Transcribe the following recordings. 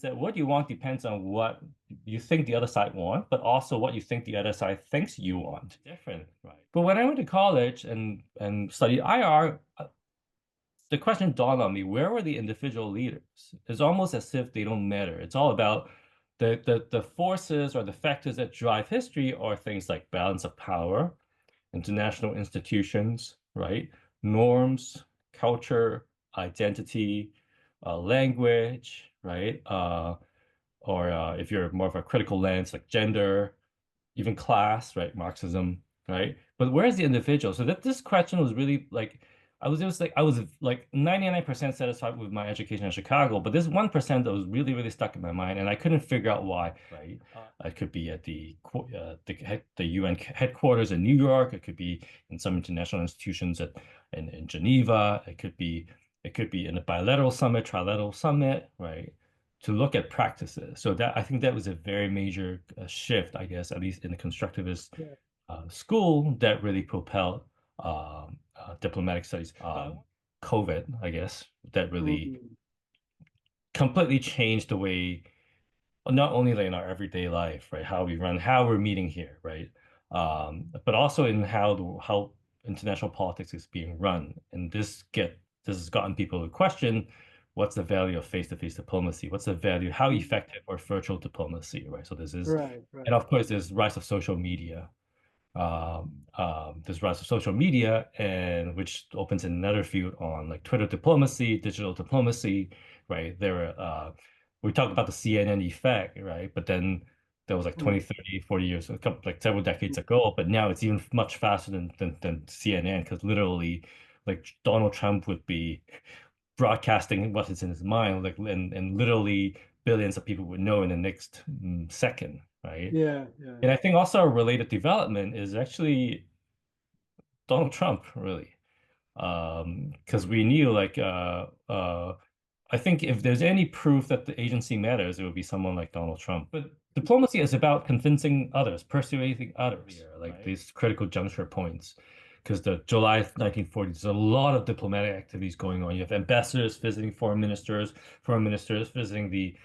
that what you want depends on what you think the other side want, but also what you think the other side thinks you want. Different, right? But when I went to college and studied IR, the question dawned on me, where were the individual leaders? It's almost as if they don't matter. It's all about the forces or the factors that drive history are things like balance of power, international institutions, right? Norms, culture, identity, language, right? Or if you're more of a critical lens, like gender, even class, right? Marxism, right? But where's the individual? So that this question was really like I was like 99% satisfied with my education in Chicago, but this 1% that was really, really stuck in my mind, and I couldn't figure out why, right? It could be at the UN headquarters in New York, it could be in some international institutions in Geneva, it could be in a bilateral summit, trilateral summit, right? To look at practices. So that I think that was a very major shift, I guess, at least in the constructivist Yeah. school that really propelled diplomatic studies. COVID, I guess, that really Mhm. completely changed the way, not only like in our everyday life, right, how we run, how we're meeting here, right, but also in how international politics is being run. And this has gotten people to question what's the value of face-to-face diplomacy, what's the value, how Mhm. effective are virtual diplomacy, right? So this is, Right, and right. of course, there's rise of social media, this rise of social media, and which opens another field on like Twitter diplomacy, digital diplomacy, right? We talked about the CNN effect, right? But then that was like 20, Mm. 30, 40 years, a couple, like several decades ago. But now it's even much faster than CNN, because literally, like Donald Trump would be broadcasting what is in his mind, like and literally billions of people would know in the next second, right? Yeah, yeah. And I think also a related development is actually Donald Trump, really. Because we knew I think if there's any proof that the agency matters, it would be someone like Donald Trump. But diplomacy is about convincing others, persuading others, like right? These critical juncture points. Because the July 1940s, there's a lot of diplomatic activities going on. You have ambassadors visiting foreign ministers visiting the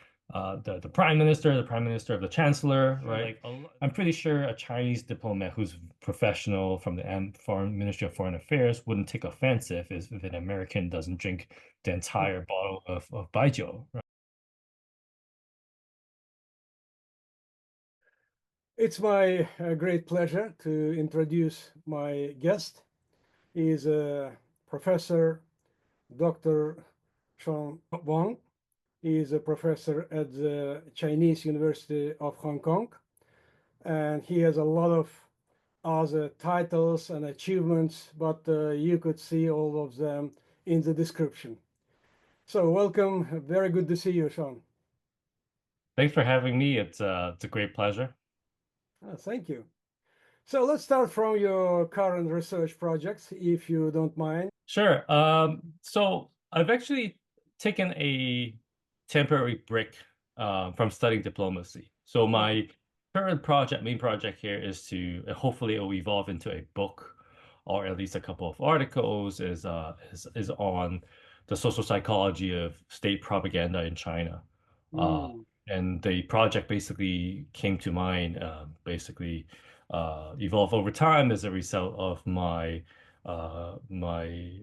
prime minister of the chancellor, right? I'm pretty sure a Chinese diplomat who's professional from the Foreign Ministry of Foreign Affairs wouldn't take offense if an American doesn't drink the entire bottle of baijiu, right? It's my great pleasure to introduce my guest. He is Professor Dr. Seanon Wong. He is a professor at the Chinese University of Hong Kong, and he has a lot of other titles and achievements, but you could see all of them in the description. So welcome. Very good to see you, Sean. Thanks for having me. It's a great pleasure. Thank you. So let's start from your current research projects, if you don't mind. Sure. So I've actually taken a temporary break from studying diplomacy. So Mhm. my main project here is to hopefully it will evolve into a book or at least a couple of articles is on the social psychology of state propaganda in China. Uh, Mm. and the project basically came to mind, basically evolved over time as a result of uh, my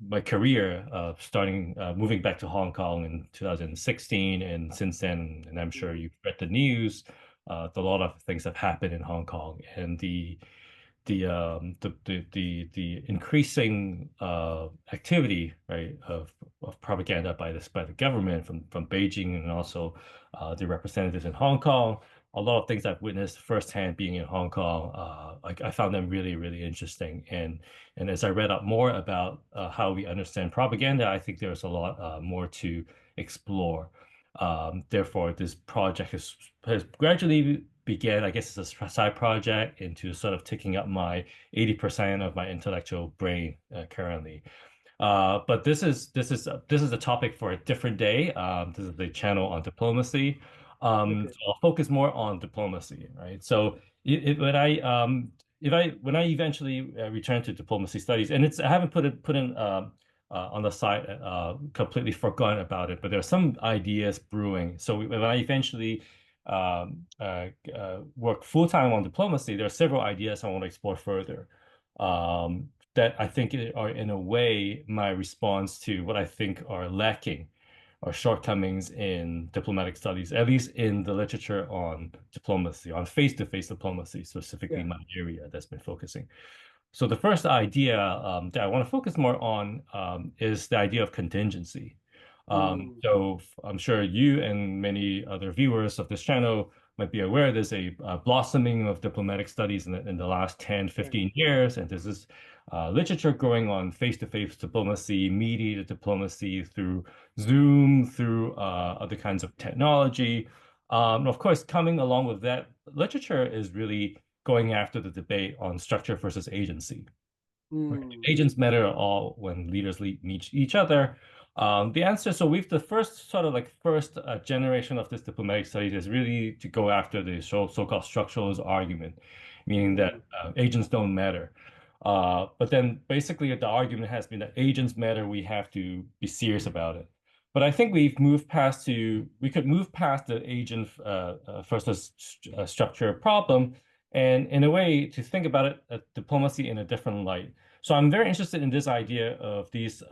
my career starting moving back to Hong Kong in 2016, and since then, and I'm sure Mm. you've read the news, a lot of things have happened in Hong Kong, and the increasing activity, right, of propaganda by the government from Beijing, and also the representatives in Hong Kong. A lot of things I've witnessed firsthand being in Hong Kong, I found them really, really interesting. And as I read up more about how we understand propaganda, I think there's a lot more to explore. Therefore, this project has gradually began, I guess, as a side project into sort of taking up my 80% of my intellectual brain currently. But this is a topic for a different day. This is the channel on diplomacy. Okay. So I'll focus more on diplomacy, right? So when I if I when I eventually return to diplomacy studies, and it's I haven't put in on the side, completely forgotten about it, but there are some ideas brewing. So when I eventually work full-time on diplomacy, there are several ideas I want to explore further, that I think are in a way my response to what I think are lacking or shortcomings in diplomatic studies, at least in the literature on diplomacy, on face-to-face diplomacy, specifically Yeah. my area that's been focusing. So the first idea that I want to focus more on is the idea of contingency. So I'm sure you and many other viewers of this channel might be aware there's a blossoming of diplomatic studies in the last 10, Yeah. 15 years, and there's this literature growing on face-to-face diplomacy, mediated diplomacy through Zoom, through other kinds of technology. Of course, coming along with that literature is really going after the debate on structure versus agency. Right? Do agents matter at all when leaders meet each other? The answer, so we've the first sort of like first generation of this diplomatic studies is really to go after the so-called structuralist argument, meaning that agents don't matter. But then basically the argument has been that agents matter, we have to be serious about it. But I think we could move past the agent versus structure problem, and in a way to think about it, diplomacy in a different light. So I'm very interested in this idea of these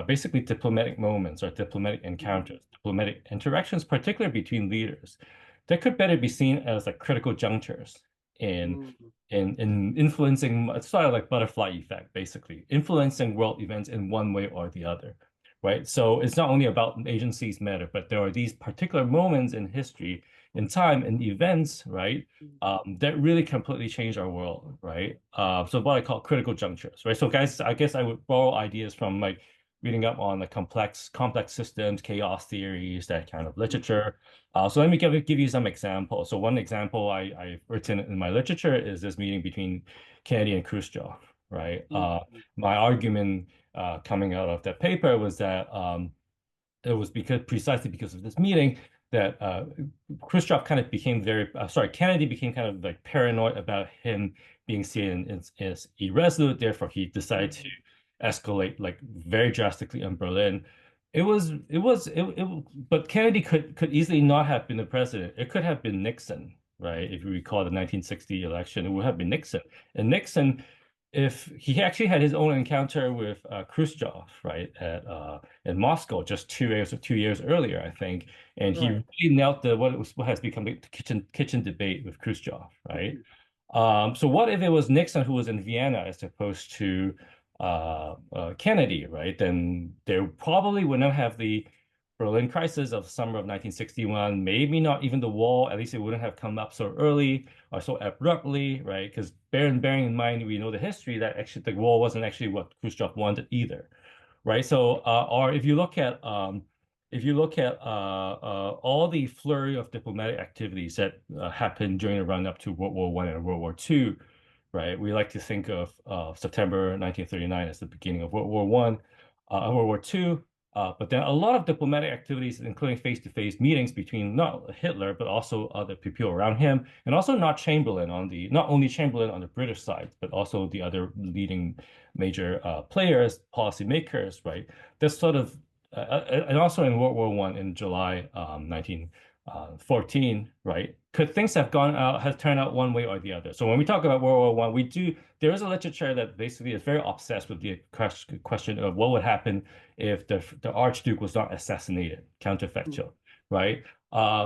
basically diplomatic moments or diplomatic encounters, diplomatic interactions, particularly between leaders, that could better be seen as like critical junctures in in influencing. It's sort of like butterfly effect, basically influencing world events in one way or the other, right? So it's not only about agencies matter, but there are these particular moments in history, in time, and events, right? That really completely change our world, right? So what I call critical junctures, right? So guys, I guess I would borrow ideas from like reading up on the complex systems, chaos theories, that kind of literature. So let me give you some examples. So one example I've written in my literature is this meeting between Kennedy and Khrushchev, right? My argument coming out of that paper was that it was precisely because of this meeting that Khrushchev kind of became Kennedy became kind of like paranoid about him being seen as irresolute. Therefore, he decided to escalate like very drastically in Berlin. But Kennedy could easily not have been the president. It could have been Nixon, right? If you recall the 1960 election, it would have been Nixon. And Nixon, if he actually had his own encounter with Khrushchev, right, in Moscow just 2 years earlier, I think, and he Right. really knelt what has become the kitchen debate with Khrushchev, right? So what if it was Nixon who was in Vienna as opposed to Kennedy, right? Then there probably would not have the Berlin crisis of summer of 1961, maybe not even the wall, at least it wouldn't have come up so early or so abruptly, right? Because bearing in mind, we know the history that actually the wall wasn't actually what Khrushchev wanted either, right? So, or if you look at all the flurry of diplomatic activities that happened during the run up to World War I and World War II, right? We like to think of September 1939 as the beginning of World War One, World War II. But then a lot of diplomatic activities, including face-to-face meetings between not Hitler, but also other people around him, and also not only Chamberlain on the British side, but also the other leading major players, policymakers, right? That's sort of, and also in World War One in July 1914, right? Could things have turned out one way or the other? So when we talk about World War One, there is a literature that basically is very obsessed with the question of what would happen if the Archduke was not assassinated, counterfactual, right?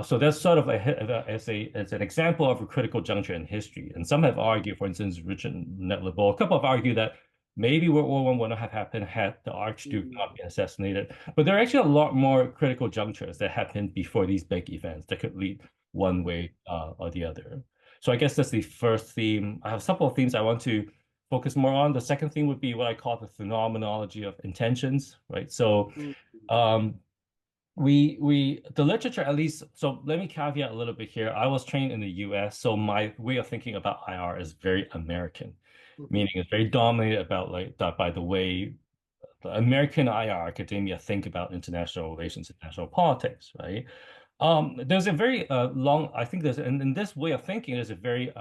So that's sort of as an example of a critical juncture in history. And some have argued, for instance, Richard Netlebo, a couple have argued that maybe World War One would not have happened had the Archduke not been assassinated. But there are actually a lot more critical junctures that happened before these big events that could lead one way or the other. So I guess that's the first theme. I have a couple of themes I want to focus more on. The second theme would be what I call the phenomenology of intentions, right? So um, the literature at least, so let me caveat a little bit here. I was trained in the US, so my way of thinking about IR is very American, meaning it's very dominated about like that by the way the American IR academia think about international relations, international politics, right? There's a very I think in this way of thinking, there's a very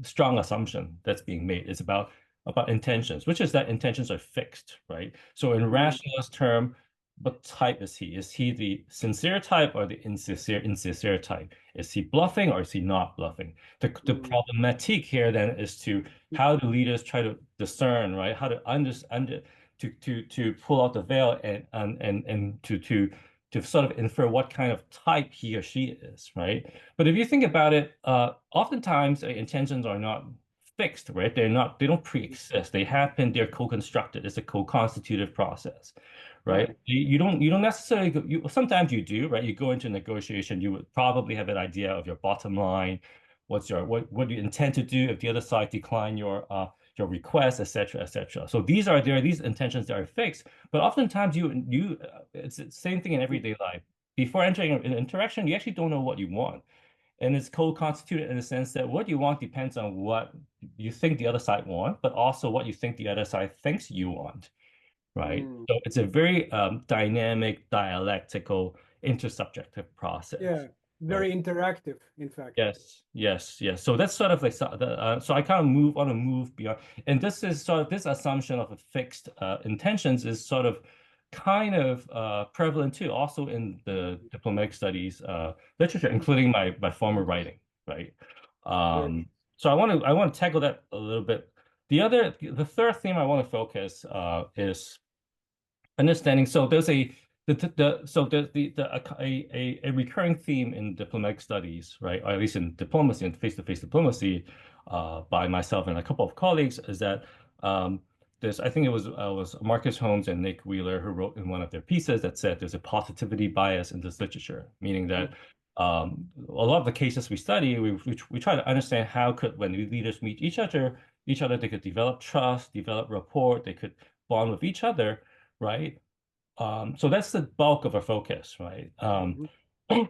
strong assumption that's being made. It's about about intentions, which is that intentions are fixed, right? So in rationalist term, what type is he? Is he the sincere type or the insincere type? Is he bluffing or is he not bluffing? The problematic here then is to how do leaders try to discern, right? How to understand to pull out the veil and to sort of infer what kind of type he or she is, right? But if you think about it, oftentimes intentions are not fixed, right? They don't pre-exist. They happen, they're co-constructed. It's a co-constitutive process, right? You don't necessarily sometimes you do, right? You go into negotiation, you would probably have an idea of your bottom line, what you intend to do if the other side decline your request, etc., etc. So there are these intentions that are fixed, but oftentimes it's the same thing in everyday life. Before entering an interaction, you actually don't know what you want. And it's co-constituted in the sense that what you want depends on what you think the other side want, but also what you think the other side thinks you want, right? So it's a very dynamic, dialectical, intersubjective process, Yeah, right? very interactive, in fact. Yes, yes, yes. So that's sort of like so I kind of want to move beyond, and this is sort of this assumption of a fixed intentions is sort of kind of prevalent too, also in the diplomatic studies literature, including my former writing, right? Good. So I want to tackle that a little bit. The third theme I want to focus is understanding. So there's a recurring theme in diplomatic studies, right? Or at least in diplomacy and face-to-face diplomacy, by myself and a couple of colleagues, is that there's I think it was Marcus Holmes and Nick Wheeler who wrote in one of their pieces that said there's a positivity bias in this literature, meaning that a lot of the cases we study, we try to understand how could when leaders meet each other they could develop trust, develop rapport, they could bond with each other, right? So that's the bulk of our focus, right?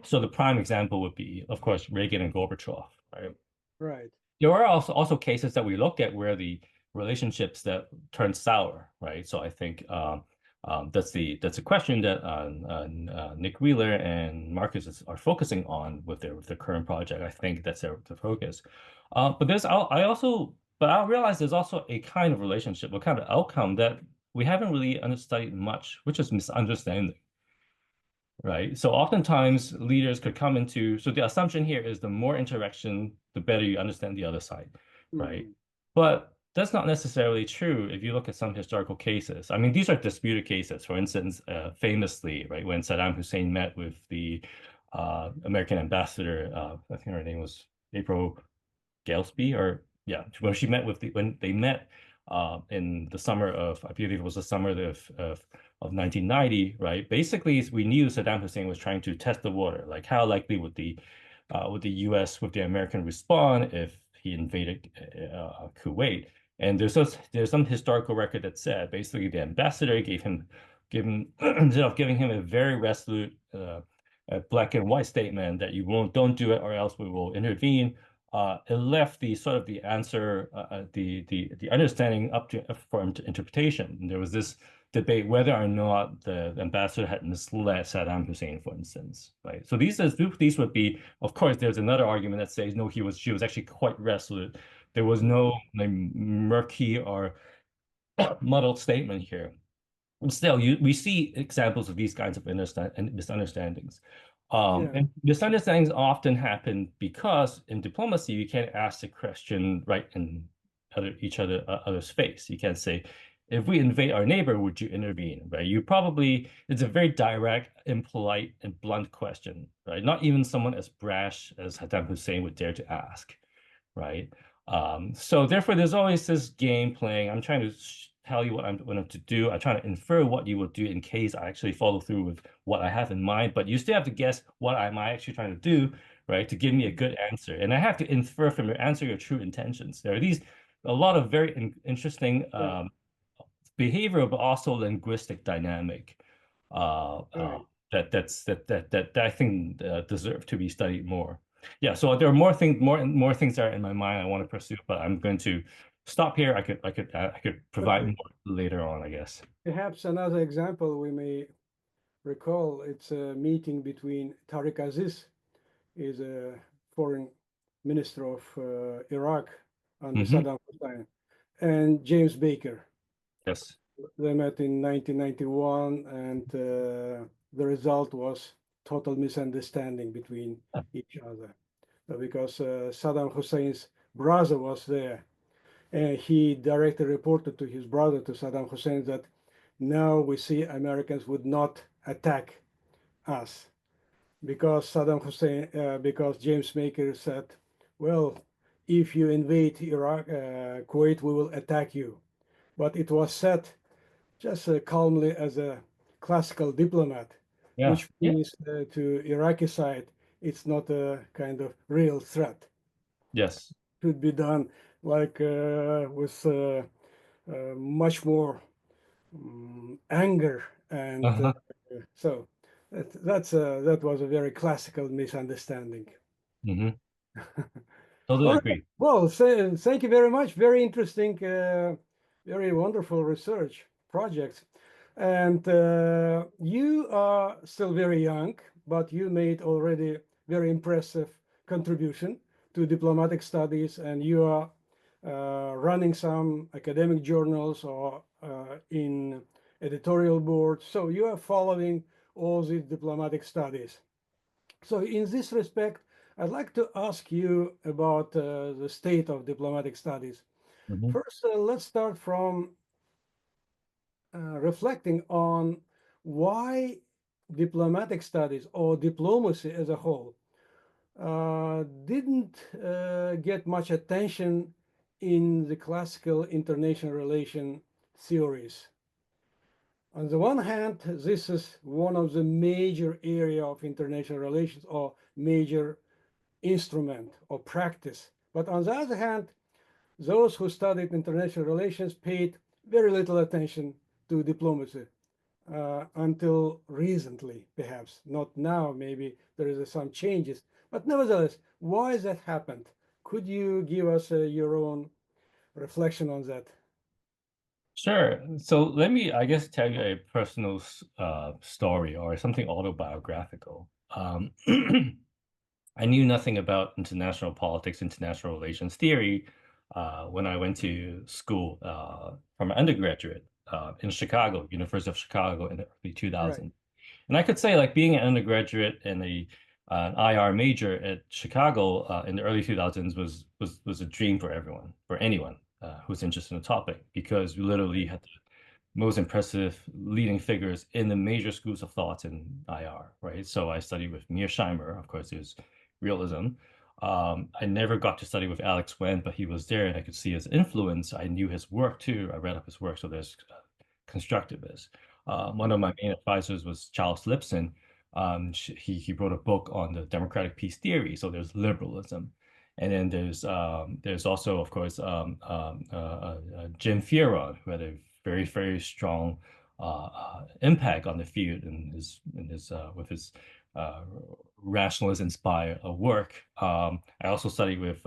So the prime example would be, of course, Reagan and Gorbachev, right? Right. There are also cases that we looked at where the relationships that turned sour, right? So I think that's a question that Nick Wheeler and Marcus are focusing on with their current project. I think that's the focus. But I realize there's also a kind of relationship, a kind of outcome that we haven't really studied much, which is misunderstanding, right? So oftentimes leaders could come into, so the assumption here is the more interaction, the better you understand the other side, right? But that's not necessarily true if you look at some historical cases. I mean, these are disputed cases. For instance, famously, right, when Saddam Hussein met with the American ambassador, I think her name was April Galesby, or yeah, when they met in the summer of, I believe it was the summer of 1990, right? Basically, we knew Saddam Hussein was trying to test the water, like how likely would the U.S. would the American respond if he invaded Kuwait? And there's some historical record that said basically the ambassador gave him instead of giving him a very resolute a black and white statement that don't do it or else we will intervene, it left the sort of the answer, the understanding up to for interpretation. And there was this debate whether or not the ambassador had misled Saddam Hussein, for instance, right? So these would be, of course, there's another argument that says no, she was actually quite resolute. There was no like, murky or muddled statement here. Still, we see examples of these kinds of misunderstandings. And misunderstandings often happen because in diplomacy, you can't ask the question right in other's face. You can't say, if we invade our neighbor, would you intervene? Right? It's a very direct, impolite, and blunt question, right? Not even someone as brash as Saddam Hussein would dare to ask, right? So therefore, there's always this game playing. I'm trying to tell you what I'm going to do. I try to infer what you will do in case I actually follow through with what I have in mind. But you still have to guess what am I actually trying to do, right? To give me a good answer. And I have to infer from your answer your true intentions. There are a lot of very interesting behavioral, but also linguistic dynamic that I think deserve to be studied more. Yeah, so there are more things that are in my mind I want to pursue, but I'm going to stop here. I could provide more later on, I guess. Perhaps another example we may recall, it's a meeting between Tariq Aziz, is a foreign minister of Iraq under Hmm. Saddam Hussein, and James Baker. Yes. They met in 1991, and the result was total misunderstanding between each other. Because Saddam Hussein's brother was there, and he directly reported to his brother, to Saddam Hussein, that now we see Americans would not attack us because James Baker said, well, if you invade Iraq, Kuwait, we will attack you. But it was said just calmly as a classical diplomat, Yeah. which Yeah. means to Iraqi side, it's not a kind of real threat. Yes. Could be done like with much more anger, and Uh-huh. so that was a very classical misunderstanding. Hmm. Totally All right. agree. Well, thank you very much. Very interesting, very wonderful research projects. And you are still very young, but you made already very impressive contribution to diplomatic studies, and you are running some academic journals or in editorial boards. So you are following all these diplomatic studies. So in this respect, I'd like to ask you about the state of diplomatic studies. Hmm. First, let's start from reflecting on why diplomatic studies or diplomacy as a whole didn't get much attention in the classical international relation theories. On the one hand, this is one of the major area of international relations or major instrument or practice. But on the other hand, those who studied international relations paid very little attention to diplomacy until recently, perhaps. Not now, maybe there is some changes. But nevertheless, why that happened? Could you give us your own reflection on that? Sure. So let me, I guess, tell you a personal story or something autobiographical. I knew nothing about international politics, international relations theory when I went to school from an undergraduate in Chicago, University of Chicago in the early Right, 2000s. And I could say, like, being an undergraduate and an IR major at Chicago in the early 2000s was a dream for everyone, for anyone who's interested in the topic, because we literally right, had most impressive leading figures in the major schools of thought in IR, right? So I studied with Mearsheimer, of course, there's realism. I never got to study with Alex Wendt, but he was there and I could see his influence. I knew his work too. I read up his work. So there's constructivist. One of my main advisors was Charles Lipson. He wrote a book on the democratic peace theory. So there's liberalism. And then there's also, of course, Jim Fioron, who had a very, very strong impact on the field in his with his rationalist inspired work. I also studied with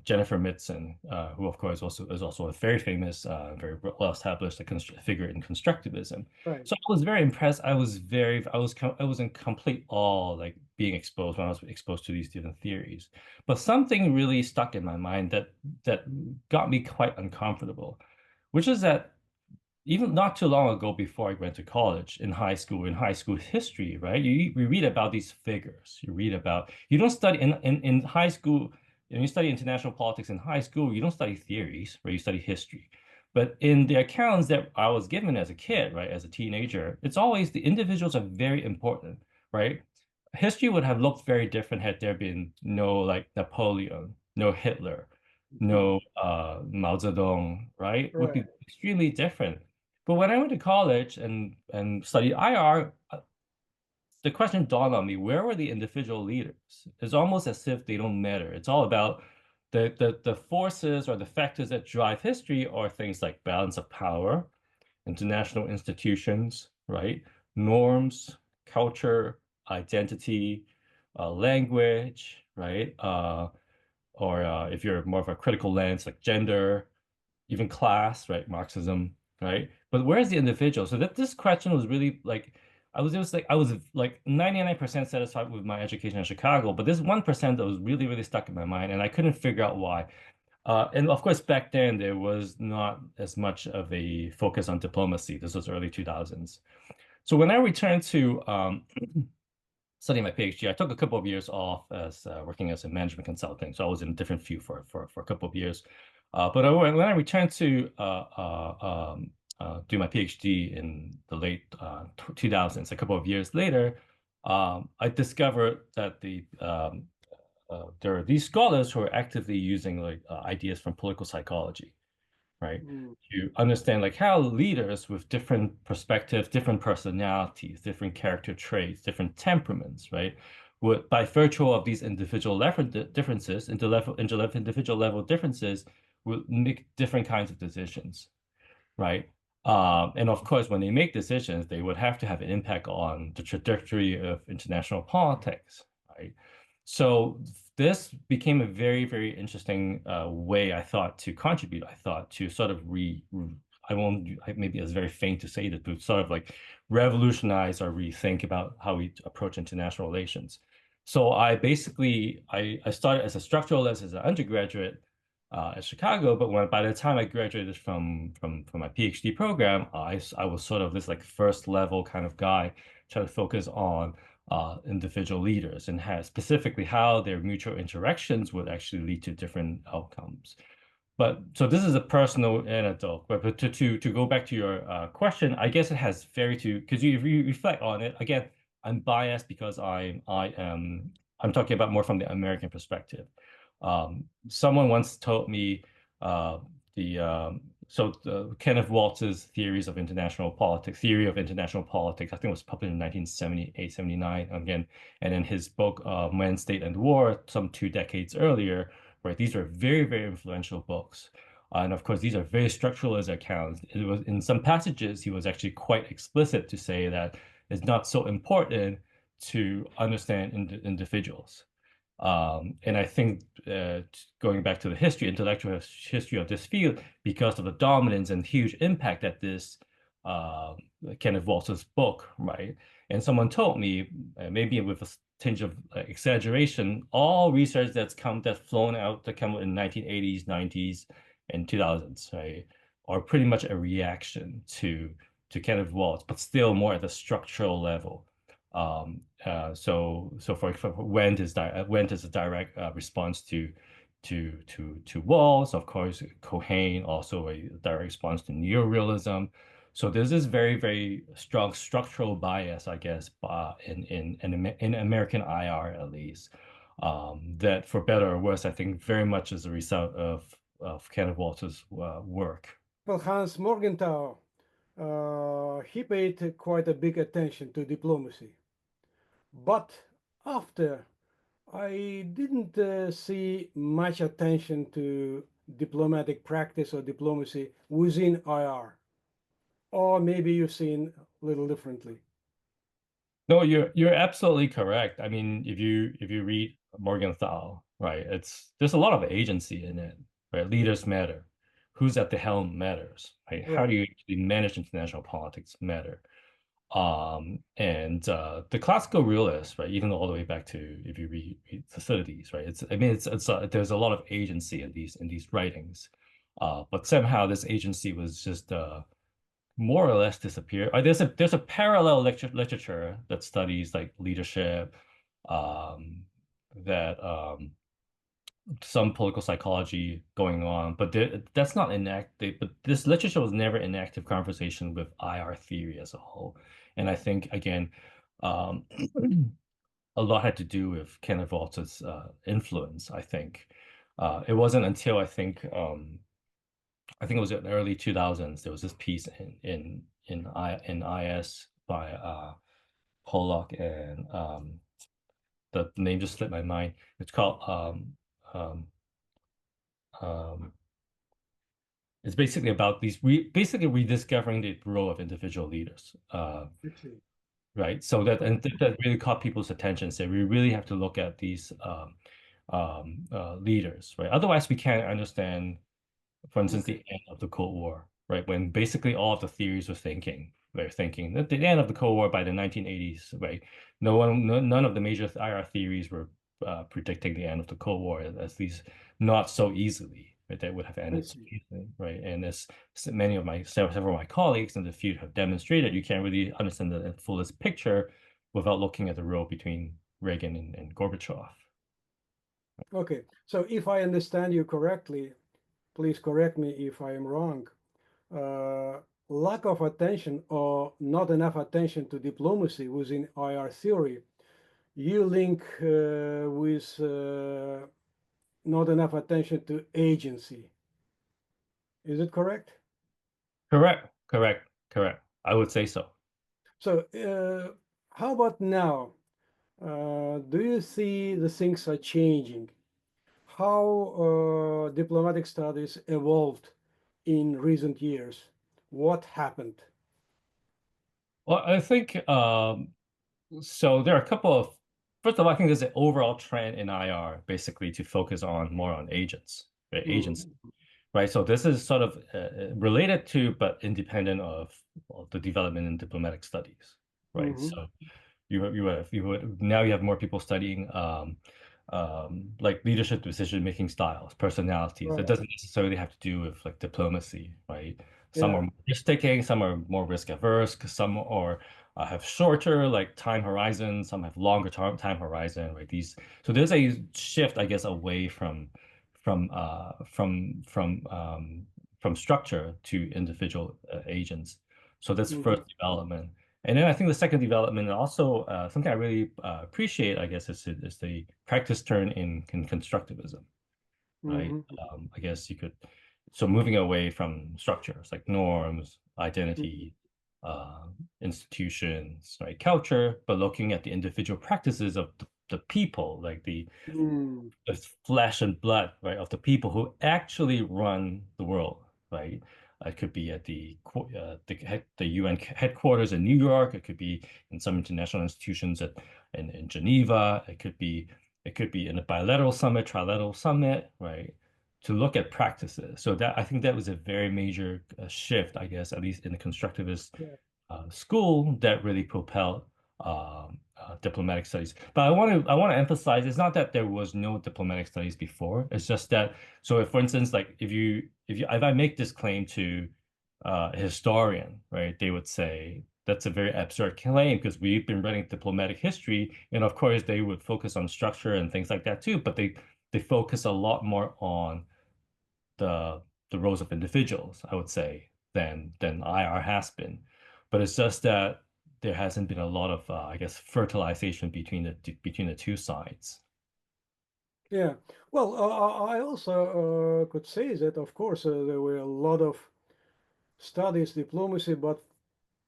Jennifer Mitzen, who of course also is also a very famous, very well established figure in constructivism. right, So I was very impressed. I was in complete awe, like being exposed when I was exposed to these different theories. But something really stuck in my mind that got me quite uncomfortable, which is that even not too long ago, before I went to college, in high school history, right? We read about these figures. You don't study in high school, when you study international politics in high school, you don't study theories, right? You study history. But in the accounts that I was given as a kid, right, as a teenager, it's always the individuals are very important, right? History would have looked very different had there been no like Napoleon, no Hitler, mhm, no Mao Zedong, right? Would be right, extremely different. But when I went to college and studied IR, the question dawned on me, where were the individual leaders? It's almost as if they don't matter. It's all about the forces or the factors that drive history are things like balance of power, international institutions, right? Norms, culture, identity, language, right? Or if you're more of a critical lens, like gender, even class, right? Marxism, right? But where's the individual? So that this question was really like I was like 99% satisfied with my education in Chicago, but this 1% that was really, really stuck in my mind, and I couldn't figure out why. And of course, back then there was not as much of a focus on diplomacy. This was early 2000s. So when I returned to studying my PhD, I took a couple of years off as working as a management consultant. So I was in a different field for a couple of years. But when I returned to do my PhD in the late 2000s, a couple of years later, I discovered that there are these scholars who are actively using like ideas from political psychology, right? Mm. To understand like how leaders with different perspectives, different personalities, different character traits, different temperaments, right, would by virtue of these individual level differences, individual level differences, would make different kinds of decisions, right? And of course, when they make decisions, they would have to have an impact on the trajectory of international politics, right? So this became a very, very interesting way, I thought, to contribute. I thought to sort of I won't, maybe it's very faint to say this, but sort of like revolutionize or rethink about how we approach international relations. So I started as a structuralist as an undergraduate at Chicago, but by the time I graduated from my PhD program, I was sort of this like first level kind of guy trying to focus on individual leaders and specifically how their mutual interactions would actually lead to different outcomes. But so this is a personal anecdote. But to go back to your question, I guess it has because if you reflect on it again, I'm biased because I'm talking about more from the American perspective. Someone once told me the Kenneth Waltz's theory of international politics, I think it was published in 1978, 79 again, and then his book Man, State, and War, some 2 decades earlier, right? These are very, very influential books. And of course, these are very structuralist accounts. It was in some passages, he was actually quite explicit to say that it's not so important to understand individuals. And I think going back to the intellectual history of this field, because of the dominance and huge impact that this uh, Kenneth Waltz's book, right? And someone told me, maybe with a tinge of exaggeration, all research that's flown out that come in 1980s, 90s, and 2000s, right, are pretty much a reaction to Kenneth Waltz, but still more at the structural level. So for example, Wendt is a direct response to Walls, of course, Cohen also a direct response to neorealism. So there's this very, very strong structural bias, I guess, in American IR at least, that for better or worse, I think very much is a result of Kenneth Waltz's work. Well, Hans Morgenthau, he paid quite a big attention to diplomacy. But after, I didn't see much attention to diplomatic practice or diplomacy within IR. Or maybe you've seen a little differently. No, you're absolutely correct. I mean, if you read Morgenthau, right, there's a lot of agency in it, right? Leaders matter. Who's at the helm matters, right? How Right. do you actually manage international politics matter? And the classical realists, right, even all the way back to if you read Thucydides, right? There's a lot of agency in these writings. But somehow this agency was just more or less disappear. There's a parallel literature that studies like leadership, um, that some political psychology going on, but that's not inactive. But this literature was never in active conversation with IR theory as a whole. And I think again, um, a lot had to do with Kenneth Waltz's influence. I think it wasn't until I think it was in the early 2000s. There was this piece in IS by Pollock and the name just slipped my mind. It's called um, um, it's basically about basically rediscovering the role of individual leaders. Right. So that really caught people's attention. So we really have to look at these leaders, right? Otherwise, we can't understand, for instance, the end of the Cold War, right? When basically all of the theories were thinking that the end of the Cold War by the 1980s, right? None of the major IR theories were predicting the end of the Cold War, at least not so easily. right, that would have I ended so see. easily, right? And as many of my several of my colleagues in the field have demonstrated, you can't really understand the fullest picture without looking at the role between Reagan and Gorbachev. Okay, so if I understand you correctly, please correct me if I am wrong. Uh, Lack of attention or not enough attention to diplomacy within IR theory, you link with not enough attention to agency. Is it correct? Correct, correct, correct. I would say so. So, how about now? Do you see the things are changing? How diplomatic studies evolved in recent years? What happened? Well, I think so. There are a couple of, first of all, I think there's an overall trend in IR basically to focus on more on agents, right? Agents, Mm, right? So this is sort of related to, but independent of the development in diplomatic studies, right? mhm. So you would now you have more people studying like leadership decision making styles, personalities. That Right. doesn't necessarily have to do with like diplomacy, right? Some are Yeah. more risk taking, some are more risk averse, some are have shorter like time horizon, some have longer time horizon, right? These so there's a shift, I guess, away from uh from from um from structure to individual agents. So that's first Mhm. development. And then I think the second development, and also something I really appreciate, I guess, is the practice turn in constructivism, right? Mhm. I guess you could, so moving away from structures like norms, Mhm. identity, uh, institutions, right, culture, but looking at the individual practices of the people, like Mm. the flesh and blood, right, of the people who actually run the world, right? It could be at the UN headquarters in New York. It could be in some international institutions in Geneva. It could be in a bilateral summit, trilateral summit, right? To look at practices. So that I think that was a very major shift, I guess, at least in the constructivist Yeah. school that really propelled diplomatic studies. But I want to emphasize it's not that there was no diplomatic studies before. It's just that so if for instance like if I make this claim to a historian, right, they would say that's a very absurd claim because we've been running diplomatic history, and of course they would focus on structure and things like that too, but they focus a lot more on the the roles of individuals, I would say, than IR has been. But it's just that there hasn't been a lot of, I guess, fertilization between the two sides. Yeah. Well, I also could say that, of course, there were a lot of studies, diplomacy, but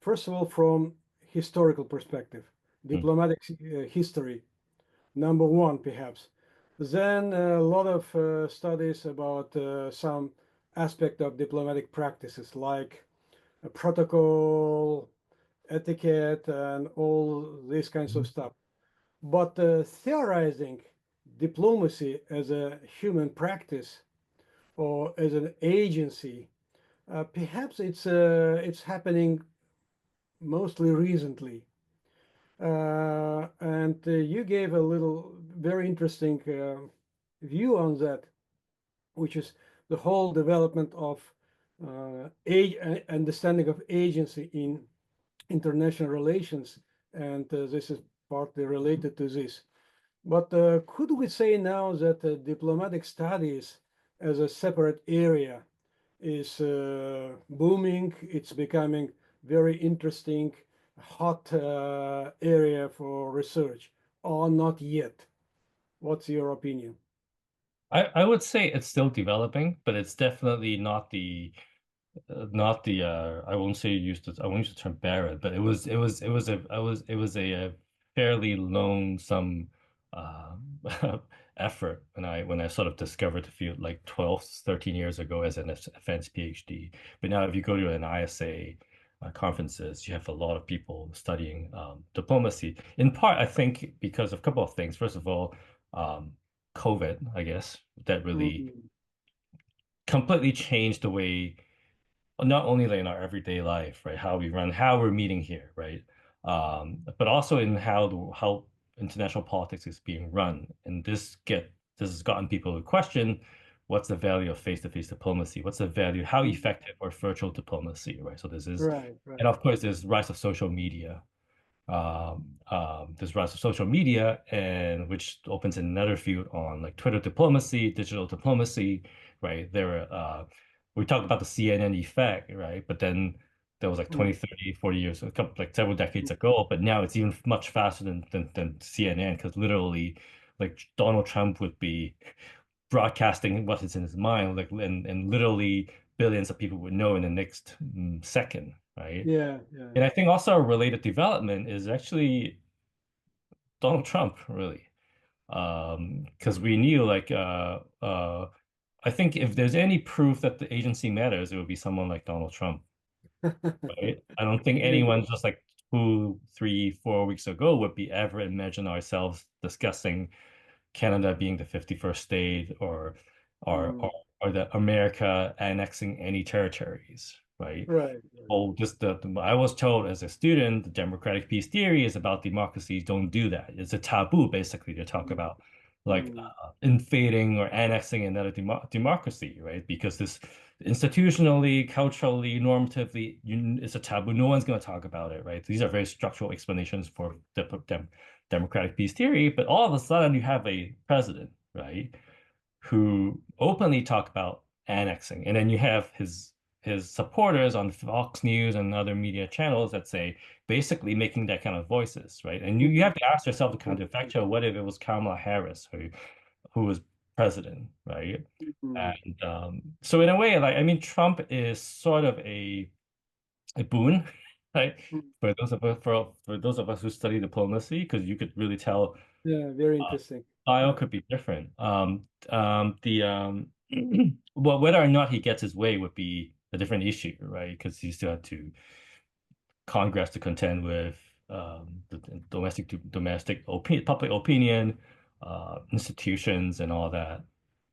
first of all, from historical perspective, Mm. diplomatic history, number one, perhaps. Then a lot of studies about some aspect of diplomatic practices like protocol, etiquette, and all these kinds of stuff. But theorizing diplomacy as a human practice or as an agency, perhaps it's happening mostly recently. And you gave a little very interesting view on that, which is the whole development of understanding of agency in international relations, and this is partly related to this. But could we say now that diplomatic studies as a separate area is booming? It's becoming very interesting, hot area for research, or not yet? What's your opinion? I would say it's still developing, but it's definitely not the I won't say I won't use the term barren, but it was a fairly lonesome uh, effort when I sort of discovered the field like 12, 13 years ago as an advanced PhD. But now if you go to an ISA conferences, you have a lot of people studying diplomacy. In part, I think because of a couple of things. First of all, um, COVID, I guess, that really Mhm. completely changed the way not only like in our everyday life, right? How we run, how we're meeting here, right? But also in how international politics is being run. And this has gotten people to question what's the value of face-to-face diplomacy? What's the value? How Mm. effective or virtual diplomacy, right? So this is, Right, and right. of course, there's rise of social media. There's rise of social media, and which opens another field on like Twitter diplomacy, digital diplomacy, right? We talked about the CNN effect, right? But then there was like Mm. 20, 30, 40 years, a couple like several decades ago, but now it's even much faster than CNN because literally like Donald Trump would be broadcasting what is in his mind, like and literally billions of people would know in the next second, right? Yeah, yeah. And I think also a related development is actually Donald Trump, really. Because we knew I think if there's any proof that the agency matters, it would be someone like Donald Trump, right? I don't think I anyone agree. just like 2, 3, 4 weeks ago would be ever imagine ourselves discussing Canada being the 51st state or Mm. or, or the America annexing any territories, right? Right, right. Oh, just I was told as a student, the democratic peace theory is about democracy. Don't do that. It's a taboo, basically, to talk Mm. about like Mm. invading or annexing another democracy, right? Because this institutionally, culturally, normatively, it's a taboo. No one's going to talk about it, right? These are very structural explanations for democratic peace theory. But all of a sudden, you have a president, right, who openly talk about annexing, and then you have his supporters on Fox News and other media channels that say basically making that kind of voices, right? And you Mm. have to ask yourself the Mm. counterfactual, what if it was Kamala Harris who was president, right? Mm. And so in a way, like I mean, Trump is sort of a boon, right? Mm. For those of us who study diplomacy, because you could really tell Yeah, very interesting. style Yeah. could be different. The well, whether or not he gets his way would be a different issue, right? Because he still had to Congress to contend with the domestic public opinion, institutions, and all that,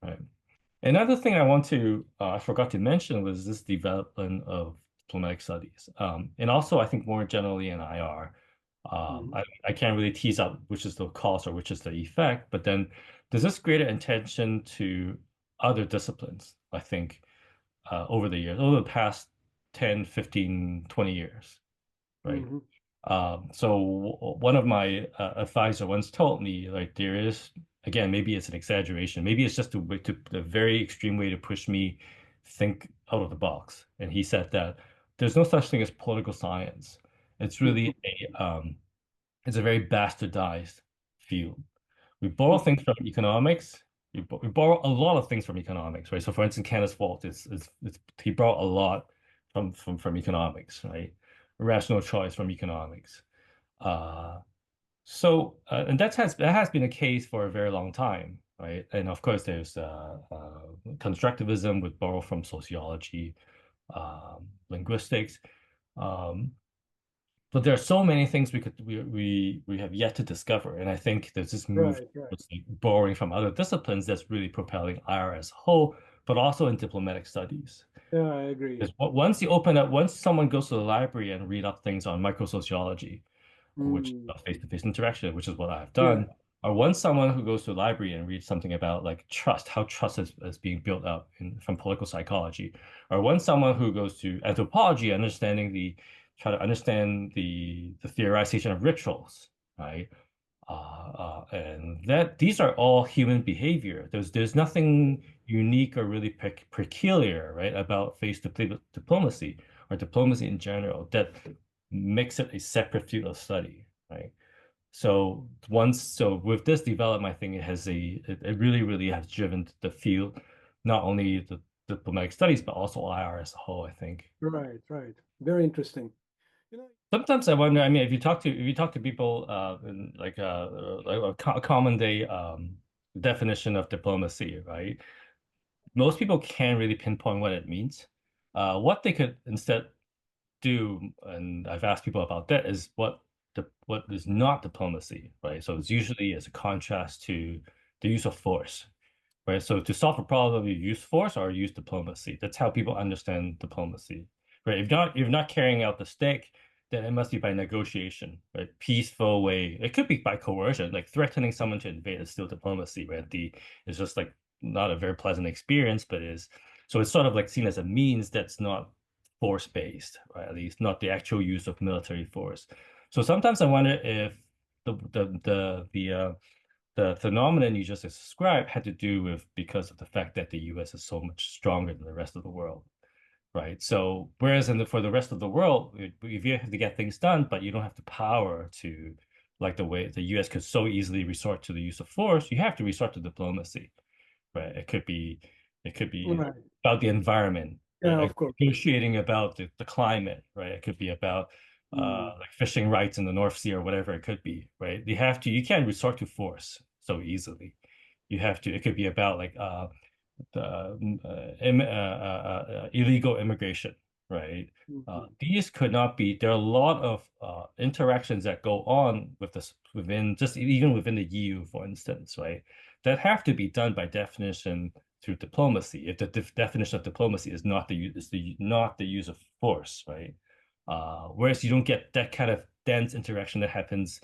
right? Another thing I forgot to mention was this development of diplomatic studies. And also, I think more generally in IR, Mhm. I can't really tease out which is the cause or which is the effect, but then there's this greater intention to other disciplines, I think, over the years, over the past 10, 15, 20 years, right? Mhm. One of my advisor once told me, like, there is, again, maybe it's an exaggeration, maybe it's just a very extreme way to push me think out of the box. And he said that there's no such thing as political science. It's really it's a very bastardized field. We borrow things from economics. We borrow a lot of things from economics, right? So, for instance, Kenneth Walt he brought a lot from economics, right? Rational choice from economics. Uh, and that has been the case for a very long time, right? And of course, there's constructivism with borrow from sociology, linguistics. Um, but there are so many things we have yet to discover, and I think there's this move Right, right. towards like borrowing from other disciplines that's really propelling IR as a whole, but also in diplomatic studies. Yeah, I agree. Because once someone goes to the library and read up things on microsociology, which Mm. face-to-face interaction, which is what I've Yeah. done, or once someone who goes to a library and reads something about like trust, how trust is being built up from political psychology, or once someone who goes to anthropology, try to understand the theorization of rituals, right? And that these are all human behavior. There's nothing unique or really peculiar, right, about face-to-face diplomacy or diplomacy in general that makes it a separate field of study, right? So with this development, I think it really, really has driven the field, not only the diplomatic studies, but also IR as a whole, I think. Right, right. Very interesting. You know, Sometimes I wonder, I mean, if you talk to people in like a common day definition of diplomacy, right? Most people can't really pinpoint what it means. What they could instead do, and I've asked people about that, is what is not diplomacy, right? So it's usually as a contrast to the use of force, right? So to solve a problem, you use force or use diplomacy. That's how people understand diplomacy, right? If you're not carrying out the stake, then it must be by negotiation, right? Peaceful way. It could be by coercion, like threatening someone to invade is still diplomacy, right? It's just like not a very pleasant experience, but is so it's sort of like seen as a means that's not force-based, right? At least not the actual use of military force. So sometimes I wonder if the phenomenon you just described had to do with because of the fact that the US is so much stronger than the rest of the world, right? So whereas for the rest of the world, if you have to get things done, but you don't have the power to, like the way the US could so easily resort to the use of force, you have to resort to diplomacy, right? It could be Right. about the environment, right? Yeah, Like of course. negotiating about the climate, right? It could be about Mm. like fishing rights in the North Sea or whatever it could be, right? You can't resort to force so easily. It could be about like illegal immigration, right? Mhm. These could not be. There are a lot of interactions that go on with this within just even within the EU, for instance, right? That have to be done by definition through diplomacy. If the definition of diplomacy is not the use of force, right? Whereas you don't get that kind of dense interaction that happens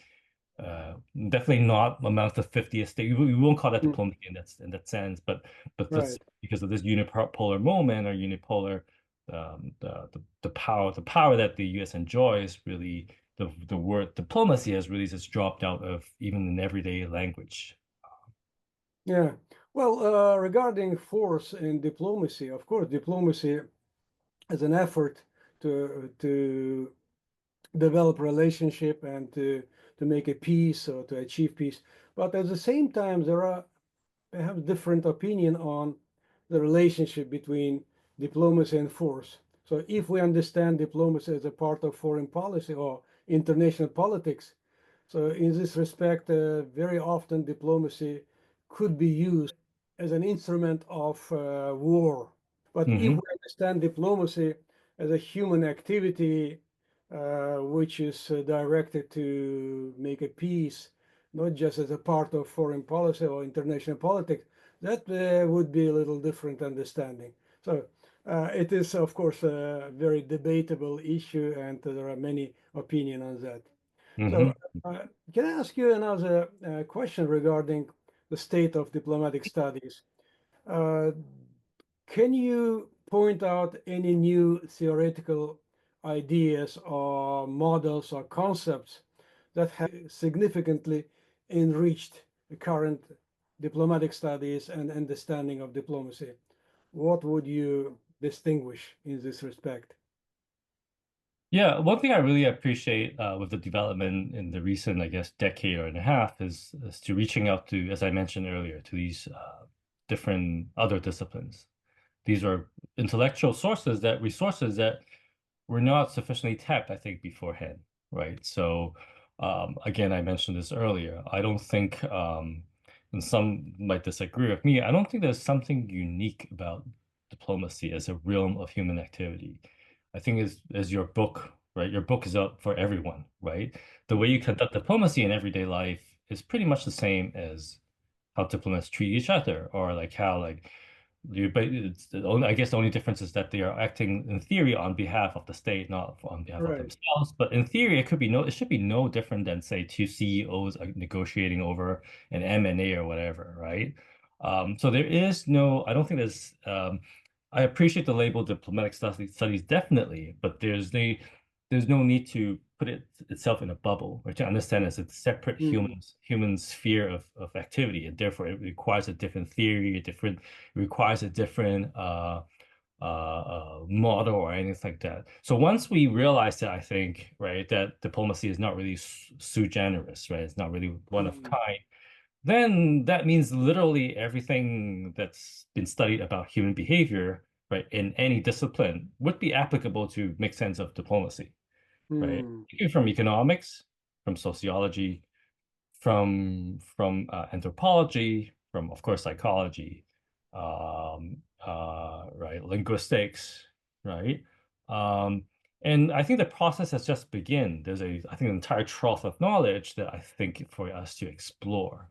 uh, definitely not amongst the 50th state. We won't call that Mm. diplomacy in that sense, but this Right. because of this unipolar moment or unipolar the power that the U.S. enjoys really the word diplomacy has really just dropped out of even in everyday language. Yeah. Well, regarding force in diplomacy, of course, diplomacy is an effort to develop relationship and to make a peace or to achieve peace. But at the same time, there are I have different opinion on the relationship between diplomacy and force. So if we understand diplomacy as a part of foreign policy or international politics, so in this respect, very often diplomacy could be used as an instrument of war. But if Hmm. we understand diplomacy as a human activity, which is directed to make a peace, not just as a part of foreign policy or international politics, that would be a little different understanding. So it is, of course, a very debatable issue, and there are many opinions on that. So, Hmm. can I ask you another question regarding the state of diplomatic studies? Uh, can you point out any new theoretical ideas or models or concepts that have significantly enriched the current diplomatic studies and understanding of diplomacy? What would you distinguish in this respect? Yeah, one thing I really appreciate with the development in the recent, I guess, decade or and a half is to reaching out to, as I mentioned earlier, to these different other disciplines. These are intellectual resources that were not sufficiently tapped, I think, beforehand, right? So, again, I mentioned this earlier. I don't think, and some might disagree with me, I don't think there's something unique about diplomacy as a realm of human activity. I think as your book, right? Your book is out for everyone, right? The way you conduct diplomacy in everyday life is pretty much the same as how diplomats treat each other, or like how like but I guess the only difference is that they are acting in theory on behalf of the state, not on behalf of Right. themselves. But in theory, it should be no different than say two CEOs are negotiating over an M&A or whatever, right? So there is no, I don't think there's, I appreciate the label diplomatic studies definitely, but there's no need to put itself in a bubble or to understand as a separate Mhm. human sphere of activity, and therefore it requires a different theory, it requires a different model or anything like that. So once we realize that, I think, right, that diplomacy is not really sui generis, right? It's not really one of Mhm. kind. Then that means literally everything that's been studied about human behavior, right, in any discipline would be applicable to make sense of diplomacy, right? Mhm. Even from economics, from sociology, from anthropology, from of course psychology, right, linguistics, right? Um, and I think the process has just begun. There's I think, an entire trough of knowledge that I think for us to explore.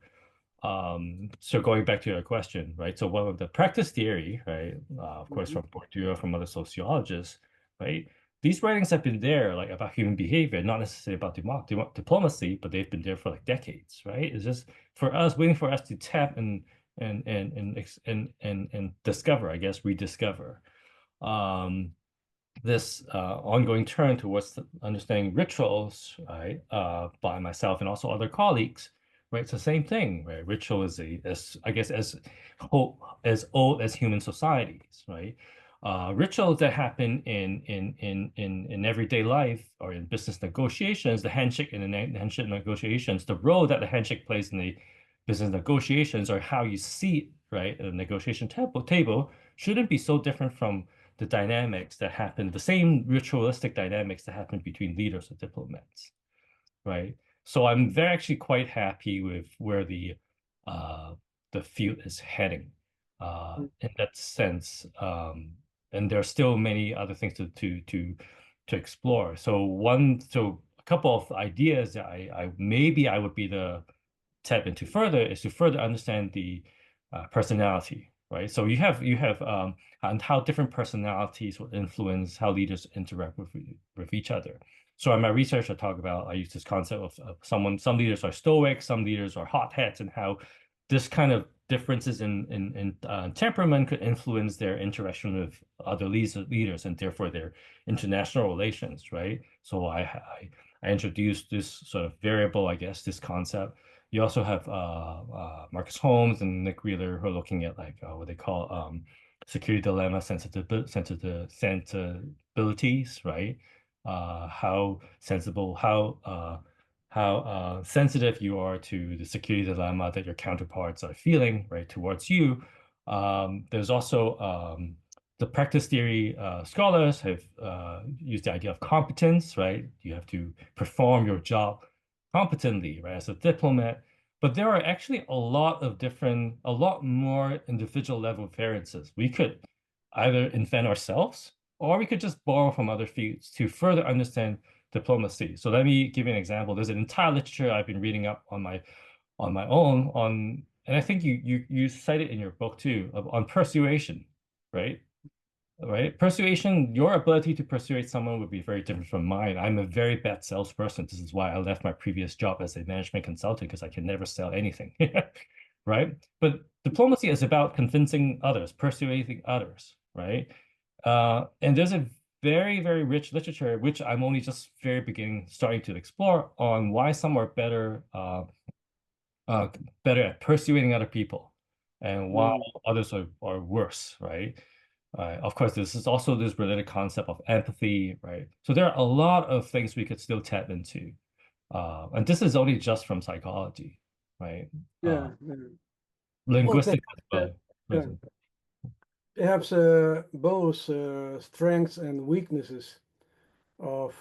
So going back to your question, right? So one of the practice theory, right? Of course, Mhm. from Bourdieu, from other sociologists, right? These writings have been there, like about human behavior, not necessarily about diplomacy, but they've been there for like decades, right? It's just for us, waiting for us to tap and discover, I guess, rediscover this ongoing turn towards understanding rituals, right, by myself and also other colleagues, right? It's the same thing, right? Ritual is as I guess as old as human societies, right? Rituals that happen in everyday life or in business negotiations, the handshake in the handshake negotiations, the role that the handshake plays in the business negotiations, or how you see it, right, at a negotiation table shouldn't be so different from the dynamics that happen, the same ritualistic dynamics that happen between leaders and diplomats, right? So I'm very actually quite happy with where uh, the field is heading in that sense. And there are still many other things to explore. So a couple of ideas that I maybe I would be the tap into further is to further understand the personality, right? So you have and how different personalities will influence how leaders interact with each other. So in my research, I use this concept of some leaders are stoic, some leaders are hotheads, and how this kind of differences in temperament could influence their interaction with other leaders and therefore their international relations, right? So I introduced this sort of variable, I guess, this concept. You also have Marcus Holmes and Nick Wheeler who are looking at like what they call security dilemma sensibilities, right? How sensitive you are to the security dilemma that your counterparts are feeling, right, towards you. There's also the practice theory scholars have used the idea of competence, right? You have to perform your job competently, right, as a diplomat. But there are actually a lot more individual level variances. We could either invent ourselves or we could just borrow from other fields to further understand diplomacy. So let me give you an example. There's an entire literature I've been reading up on my own and I think you cite it in your book too, on persuasion, right? Right? Persuasion, your ability to persuade someone would be very different from mine. I'm a very bad salesperson. This is why I left my previous job as a management consultant because I can never sell anything. Right? But diplomacy is about convincing others, persuading others, right? And there's a very, very rich literature, which I'm only just very beginning starting to explore on why some are uh, better at persuading other people and why Mm. others are worse, right? Of course, this is also this related concept of empathy, right? So there are a lot of things we could still tap into. And this is only just from psychology, right? Yeah, yeah. Well, Linguistics as uh, well. yeah. Perhaps both strengths and weaknesses of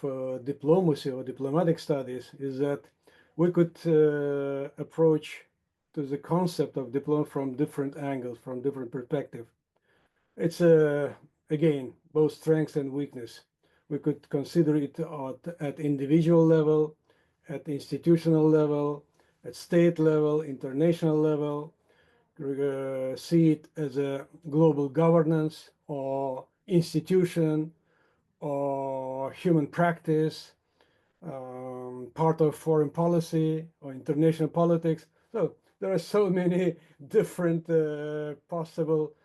diplomacy or diplomatic studies is that we could approach to the concept of diplomacy from different angles, from different perspectives. It's again both strengths and weakness. We could consider it at individual level, at institutional level, at state level, international level, see it as a global governance or institution or human practice, part of foreign policy or international politics. So there are so many different possible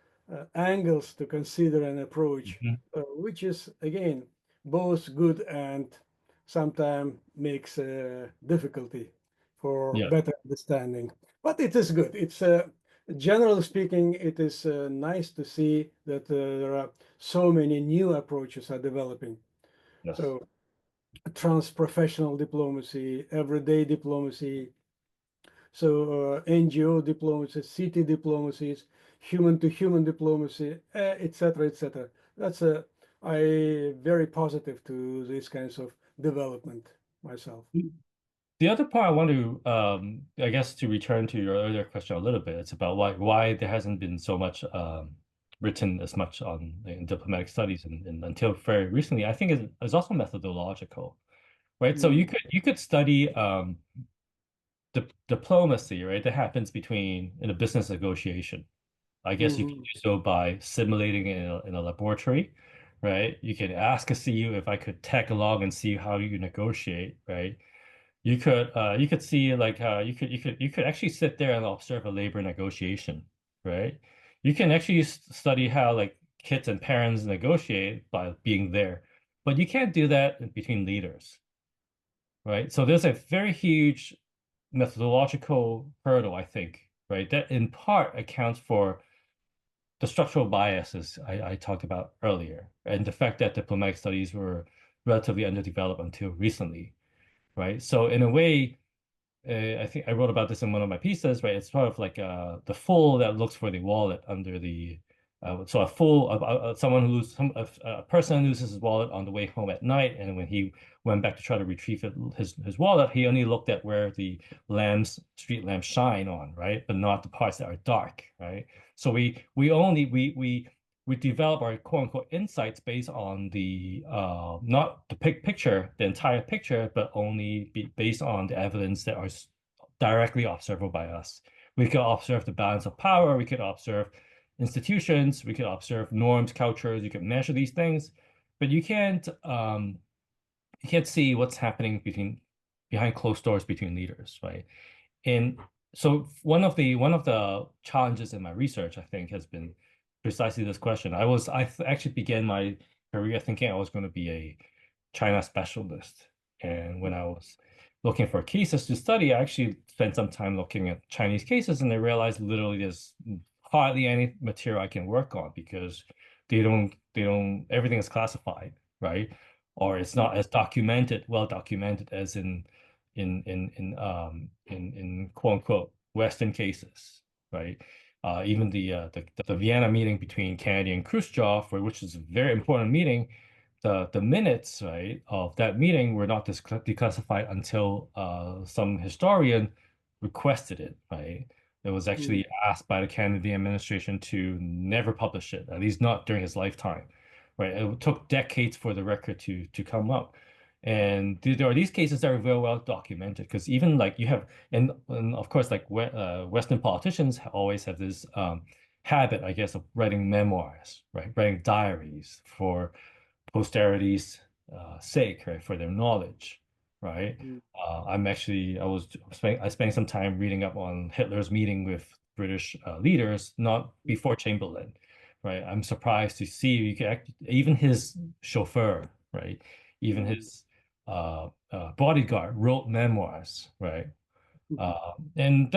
angles to consider and approach, Mhm. which is again both good and sometimes makes difficulty for Yeah, better understanding. But it is good. It's generally speaking, it is nice to see that there are so many new approaches are developing. yes. So trans-professional diplomacy, everyday diplomacy, so NGO diplomacy, city diplomacies, human-to-human diplomacy, etc., etc. That's I very positive to these kinds of development myself. The other part I want to, I guess, to return to your earlier question a little bit, it's about why there hasn't been so much written as much on in diplomatic studies until very recently. I think is also methodological, right? So Mm. you could study diplomacy, right? That happens in a business negotiation. I guess you can Mhm. do so by simulating it in a laboratory, right? You can ask a CU if I could tag along and see how you negotiate, right? You could see like you could actually sit there and observe a labor negotiation, right? You can actually study how like kids and parents negotiate by being there, but you can't do that between leaders, right? So there's a very huge methodological hurdle, I think, right? That in part accounts for the structural biases I talked about earlier, and the fact that diplomatic studies were relatively underdeveloped until recently, right? So in a way, I think I wrote about this in one of my pieces, right? It's sort of like the fool that looks for the wallet under the so a fool, someone who a person loses his wallet on the way home at night, and when he went back to try to retrieve his wallet, he only looked at where the street lamps shine on, right? But not the parts that are dark, right? So we develop our quote unquote insights based on the not the picture, the entire picture, but only based on the evidence that are directly observable by us. We could observe the balance of power, we could observe institutions, we could observe norms, cultures, you can measure these things, but you can't see what's happening behind closed doors between leaders, right? And so one of the challenges in my research, I think, has been precisely this question. Actually began my career thinking I was going to be a China specialist. And when I was looking for cases to study, I actually spent some time looking at Chinese cases, and I realized literally there's hardly any material I can work on because everything is classified, right? Or it's not as well documented as in quote unquote Western cases, right? Even the Vienna meeting between Kennedy and Khrushchev, which is a very important meeting, the minutes, right, of that meeting were not declassified until some historian requested it, right? It was actually asked by the Kennedy administration to never publish it, at least not during his lifetime, right? It took decades for the record to come up. And there are these cases that are very well documented because even like you have, and of course, like Western politicians always have this habit, I guess, of writing memoirs, right? Writing diaries for posterity's sake, right? For their knowledge, right? I spent some time reading up on Hitler's meeting with British leaders, not before Chamberlain, right? I'm surprised to see even his chauffeur, right? Even his bodyguard wrote memoirs, right? And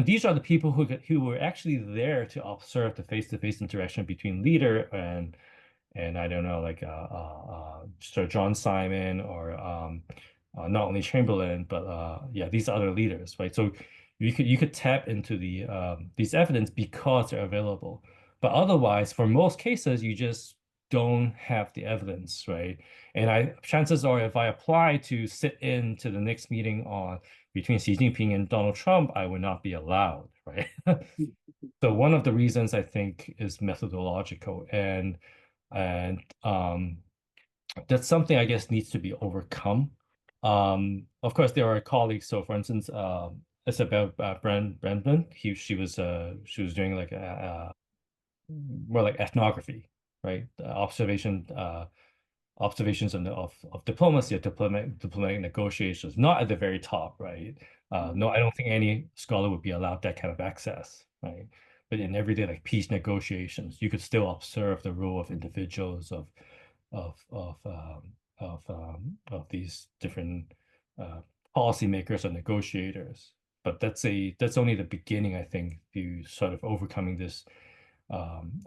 these are the people who were actually there to observe the face-to-face interaction between leader and I don't know, like Sir John Simon or not only Chamberlain, but yeah, these other leaders, right? So you could tap into these evidence because they're available, but otherwise, for most cases, you just don't have the evidence, right? And chances are, if I apply to sit in to the next meeting on between Xi Jinping and Donald Trump, I would not be allowed, right? So one of the reasons I think is methodological, and that's something I guess needs to be overcome. Of course, there are colleagues. So, for instance, Isabel Brandman, she was doing like more like ethnography, right? Observations of diplomacy, of diplomatic negotiations, not at the very top, right? No, I don't think any scholar would be allowed that kind of access, right? But in everyday like peace negotiations, you could still observe the role of individuals, of of um, of these different uh, policymakers or negotiators. But that's only the beginning, I think, to sort of overcoming this.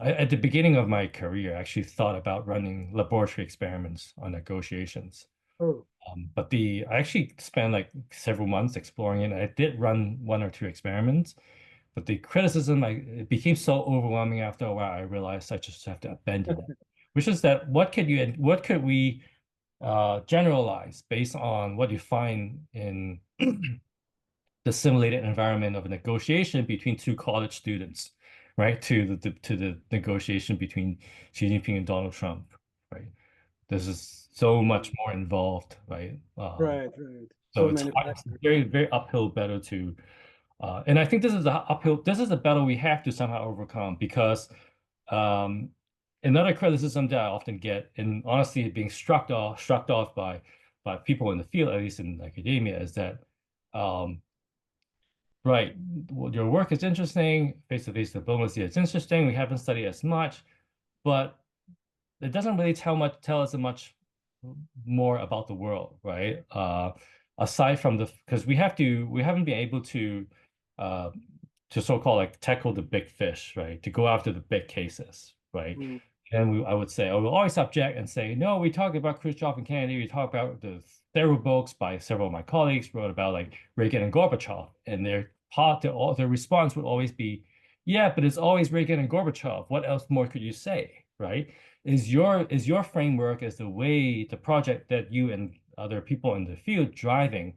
At the beginning of my career, I actually thought about running laboratory experiments on negotiations. Oh, I actually spent like several months exploring it. I did run one or two experiments, but the criticism, it became so overwhelming after a while, I realized I just have to abandon it. Which is that what could we generalize based on what you find in the simulated environment of a negotiation between two college students, right? To the negotiation between Xi Jinping and Donald Trump, right? This is so much more involved, right? right. So So it's many hard, it's factors. very, very uphill battle and I think this is a battle we have to somehow overcome because um, another criticism that I often get, and honestly being struck off by people in the field, at least in academia, is that um, right, well, your work is interesting, face-to-face diplomacy is interesting. We haven't studied as much, but it doesn't really tell us much more about the world, right? Aside from because we haven't been able uh to so-called like tackle the big fish, right? To go after the big cases, right? Mm, And I would say, we'll always object and say, no, we talk about Khrushchev and Kennedy, we talk about several books by several of my colleagues wrote about like Reagan and Gorbachev, and their response would always be, yeah, but it's always Reagan and Gorbachev. What else more could you say, right? Is your framework, as the project that you and other people in the field driving,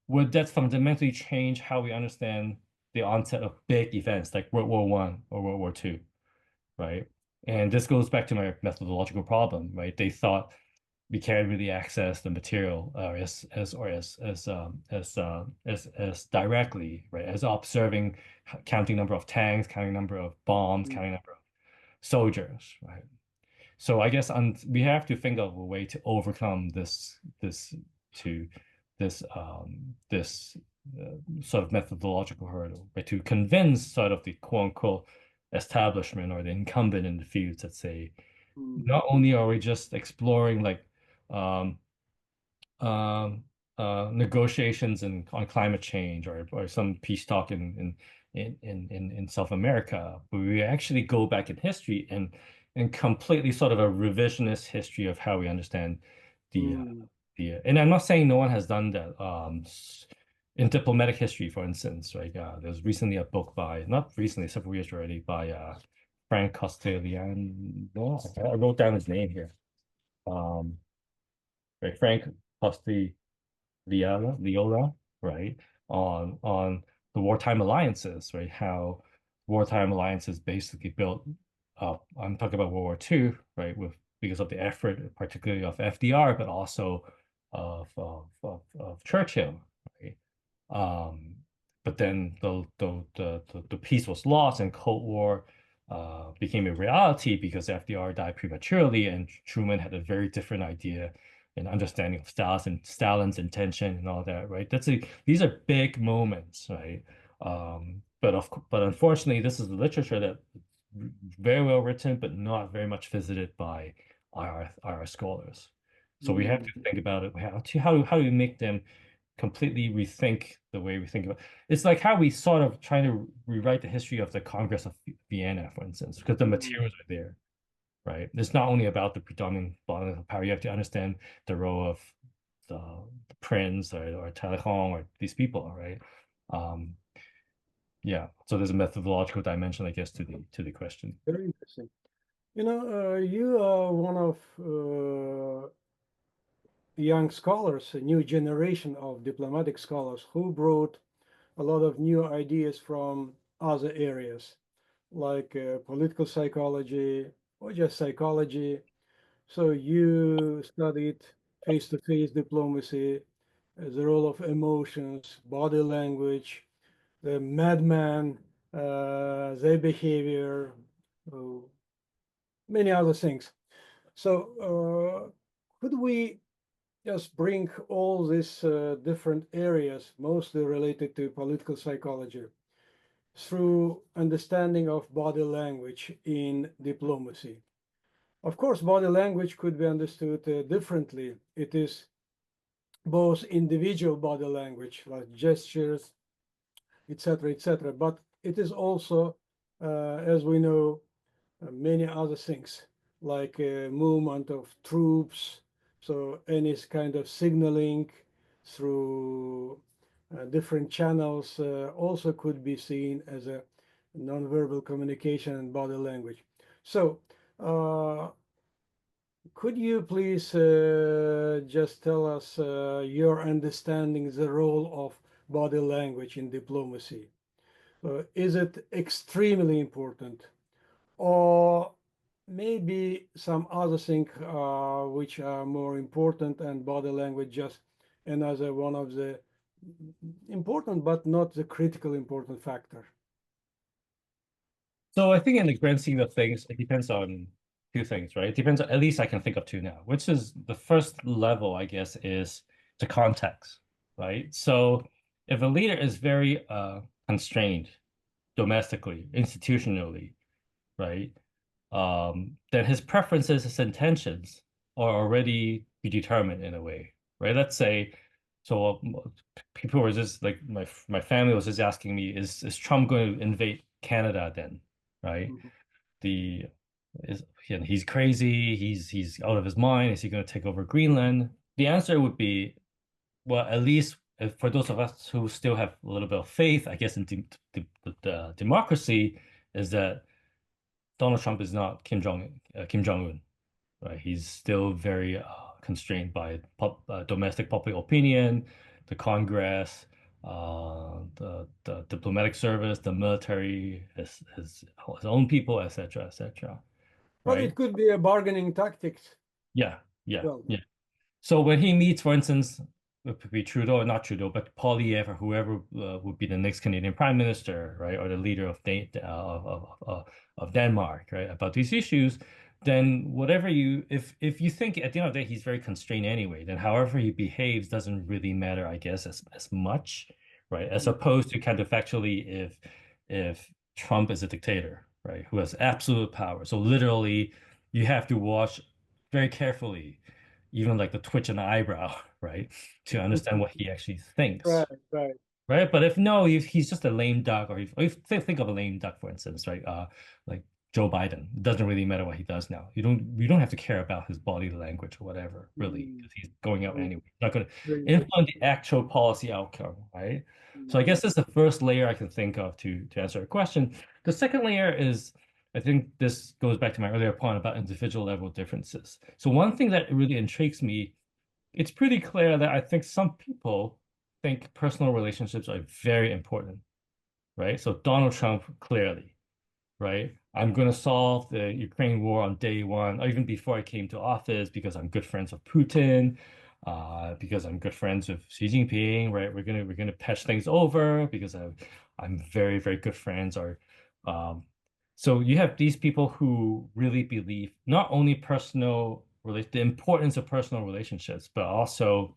would that fundamentally change how we understand the onset of big events like World War One or World War Two, right? And this goes back to my methodological problem, right? They thought we can't really access the material as directly, right? As observing, counting number of tanks, counting number of bombs, mm, counting number of soldiers, right? So I guess we have to think of a way to overcome to this sort of methodological hurdle, right? To convince sort of the quote unquote establishment or the incumbent in the field that say, mm, not only are we just exploring like um, um, negotiations on climate change or some peace talk in South America, but we actually go back in history and completely sort of a revisionist history of how we understand the mm, and I'm not saying no one has done that in diplomatic history, for instance, right? There's recently a book by, not recently, several years already, by Frank Costelliano. I wrote down his name here. Um, right, Frank Costelliano Viola, right, on the wartime alliances, right? How wartime alliances basically built up. I'm talking about World War II, right? With because of the effort, particularly of FDR, but also of Churchill, right? Um, but then the peace was lost and Cold War became a reality because FDR died prematurely and Truman had a very different idea and understanding of Stalin's intention and all that, right? These are big moments, right? But unfortunately, this is the literature that very well written, but not very much visited by our scholars. So we have mm, to think about it. How do we make them completely rethink the way we think about it? It's like how we sort of trying to rewrite the history of the Congress of Vienna, for instance, because the mm, materials are there, right? It's not only about the predominant political power. You have to understand the role of the prince or Talleyrand or these people, right? Um, yeah. So there's a methodological dimension, I guess, to the question. very interesting. You are one of young scholars, a new generation of diplomatic scholars who brought a lot of new ideas from other areas like political psychology or just psychology. So you studied face-to-face diplomacy, the role of emotions, body language, the madman, their behavior, uh, many other things. So could we just bring all these different areas, mostly related to political psychology, through understanding of body language in diplomacy? Of course, body language could be understood differently. It is both individual body language, like gestures, etc., etc., but it is also, as we know, many other things like movement of troops. So any kind of signaling through different channels also could be seen as a nonverbal communication and body language. So uh, could you please just tell us your understanding the role of body language in diplomacy? Is it extremely important, or maybe some other thing which are more important and body language just another one of the important but not the critical important factor? So I think in the grand scheme of things, it depends on two things, right? It depends on, at least I can think of two now, which is the first level, I guess, is the context, right? So if a leader is very constrained domestically, institutionally, right? Then his preferences, his intentions are already predetermined in a way, right? Let's say, so people were just like my family was just asking me, is Trump going to invade Canada then, right? Mhm. The is he's crazy, he's out of his mind. Is he going to take over Greenland? The answer would be, well, at least for those of us who still have a little bit of faith, I guess, in the democracy, is that Donald Trump is not Kim Jong-un, right? He's still very constrained by domestic public opinion, the Congress, the diplomatic service, the military, his own people, etc., etc. But Right? it could be a bargaining tactics. Yeah, yeah, Well, yeah. So when he meets, for instance, it could be Trudeau or not Trudeau, but Poilievre or whoever would be the next Canadian Prime Minister, right, or the leader of Denmark, right, about these issues, then whatever you, if you think at the end of the day he's very constrained anyway, then however he behaves doesn't really matter, I guess, as much, right, as opposed to counterfactually if Trump is a dictator, right, who has absolute power. So literally, you have to watch very carefully even like the twitch in the eyebrow, right? To understand what he actually thinks, right, right. right? But if no, if he's just a lame duck, or if think of a lame duck, for instance, right? Like Joe Biden. It doesn't really matter what he does now. You don't have to care about his body language or whatever, really, Mm, because he's going out mm, anyway. He's not going to very influence interesting. the actual policy outcome, right? So I Mm, guess that's the first layer I can think of to answer the question. The second layer is, I think this goes back to my earlier point about individual level differences. So one thing that really intrigues me, it's pretty clear that I think some people think personal relationships are very important, right? So Donald Trump, clearly, right? I'm going to solve the Ukraine war on day one, or even before I came to office, because I'm good friends with Putin, because I'm good friends with Xi Jinping, right? We're gonna patch things over because I'm very, very good friends. Or so you have these people who really believe not only the importance of personal relationships, but also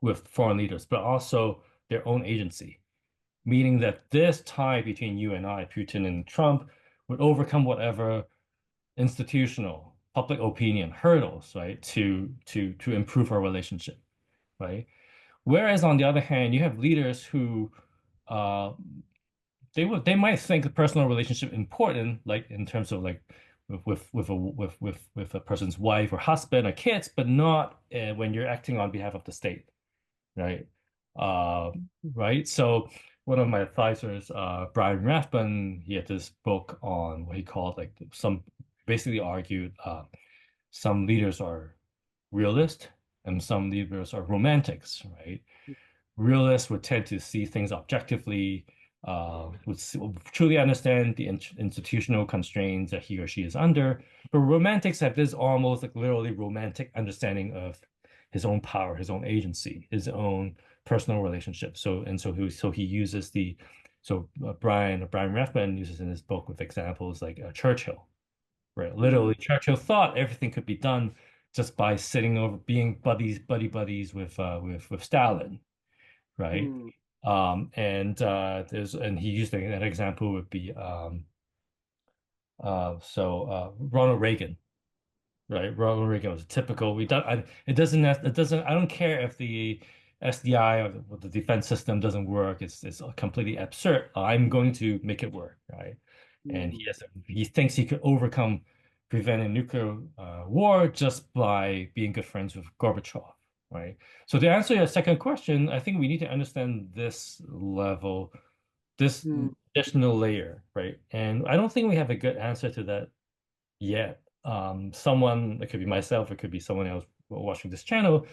with foreign leaders, but also their own agency, meaning that this tie between you and I, Putin and Trump, would overcome whatever institutional public opinion hurdles, right, to improve our relationship, right? Whereas on the other hand, you have leaders who uh, they might think the personal relationship important, like in terms of like with a person's wife or husband or kids, but not when you're acting on behalf of the state, right? Uh, right. So one of my advisors, Brian Rathbun, he had this book on what he called like some basically argued some leaders are realist and some leaders are romantics, right? Realists would tend to see things objectively, would truly understand the institutional constraints that he or she is under. But romantics have this almost like literally romantic understanding of his own power, his own agency, his own personal relationship. So he uses Brian Rathbun uses in his book with examples like Churchill, right? mm, Literally, Churchill thought everything could be done just by sitting over, being buddies with Stalin, right? mm, And he used an example would be Ronald Reagan, right? Ronald Reagan was a typical. We don't. It doesn't. I don't care if the SDI or the defense system doesn't work. It's completely absurd. I'm going to make it work, right? And mm. he thinks he could prevent a nuclear war just by being good friends with Gorbachev, right? So to answer your second question, I think we need to understand this level, this Mm, additional layer, right? And I don't think we have a good answer to that yet. Someone, it could be myself, it could be someone else watching this channel,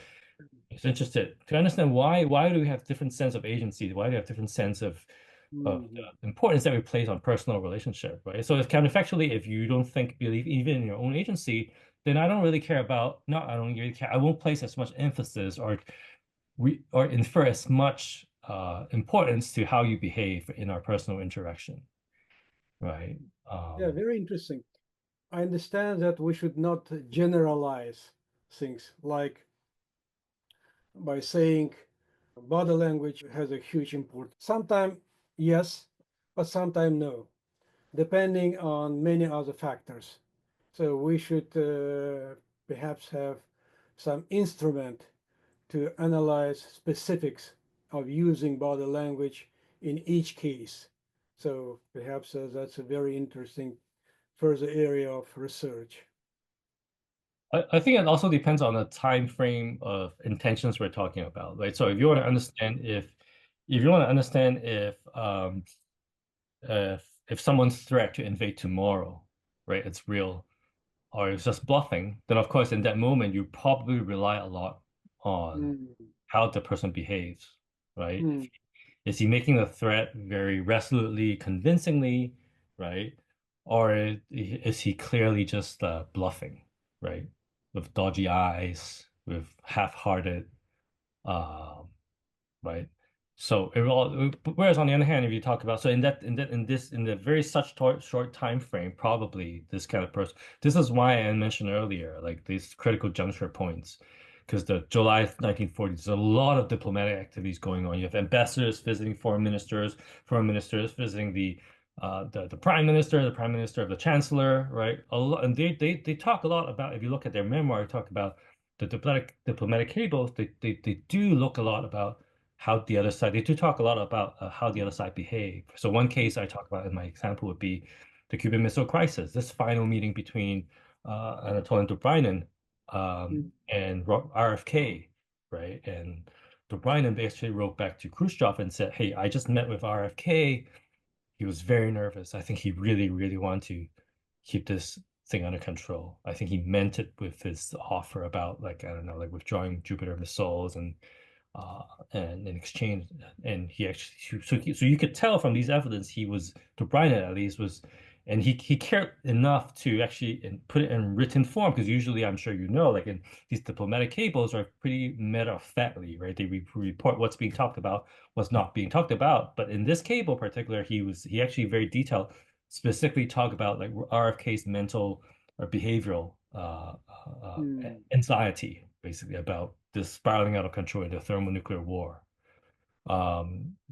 is interested to understand why do we have different sense of agency? Why do we have different sense of mm, the importance that we place on personal relationship, right? So it's counterfactually, if you don't believe even in your own agency, then I don't really care about, not I don't really care, I won't place as much emphasis or infer as much importance to how you behave in our personal interaction, right? yeah, very interesting. I understand that we should not generalize things like by saying body language has a huge importance. Sometimes yes, but sometimes no, depending on many other factors. So we should perhaps have some instrument to analyze specifics of using body language in each case. So perhaps that's a very interesting further area of research. I think it also depends on the time frame of intentions we're talking about, right? So if you want to Right. understand if you want to understand if someone's threat to invade tomorrow, right, it's real, or it's just bluffing, then of course in that moment you probably rely a lot on Mm, how the person behaves, right? mm, Is he making the threat very resolutely, convincingly, right? Or is he clearly just bluffing, right? With dodgy eyes, with half-hearted, um, right? So it all, whereas on the other hand, if you talk about, so in the very such short time frame, probably this kind of person, this is why I mentioned earlier, like these critical juncture points, because the July 1940s, there's a lot of diplomatic activities going on. You have ambassadors visiting foreign ministers visiting the prime minister of the chancellor, right? A lot, and they talk a lot about, if you look at their memoir, they talk about the diplomatic cables. They do look a lot about how the other side, they do talk a lot about how the other side behave. So one case I talk about in my example would be the Cuban Missile Crisis, this final meeting between Anatolian Dobrynin mm, and RFK, right? And Dobrynin basically wrote back to Khrushchev and said, hey, I just met with RFK. He was very nervous. I think he really, really wanted to keep this thing under control. I think he meant it with his offer about like, I don't know, like withdrawing Jupiter missiles uh, and in exchange, and he actually so you could tell from these evidence he was to Brian at least was, and he cared enough to actually and put it in written form because usually I'm sure you know like in these diplomatic cables are pretty matter of factly, right? They report what's being talked about, what's not being talked about, but in this cable in particular, he actually very detailed, specifically talk about like RFK's mental or behavioral mm, anxiety, basically, about this spiraling out of control into thermonuclear war.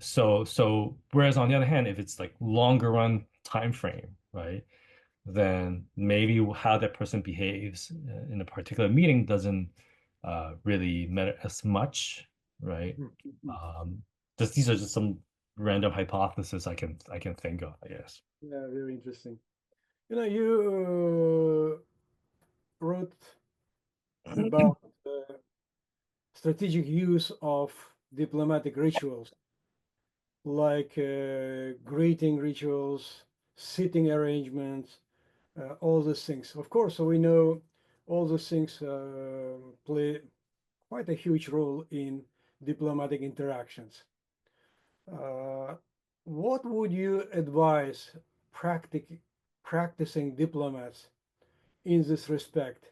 So whereas on the other hand, if it's like longer run time frame, right, then maybe how that person behaves in a particular meeting doesn't really matter as much, right? mm, mm. Um, just these are just some random hypotheses I can think of, I guess. Yeah, very interesting. You know, you wrote about strategic use of diplomatic rituals like greeting rituals, sitting arrangements, all these things. Of course, so we know all those things play quite a huge role in diplomatic interactions. Uh, what would you advise practicing diplomats in this respect?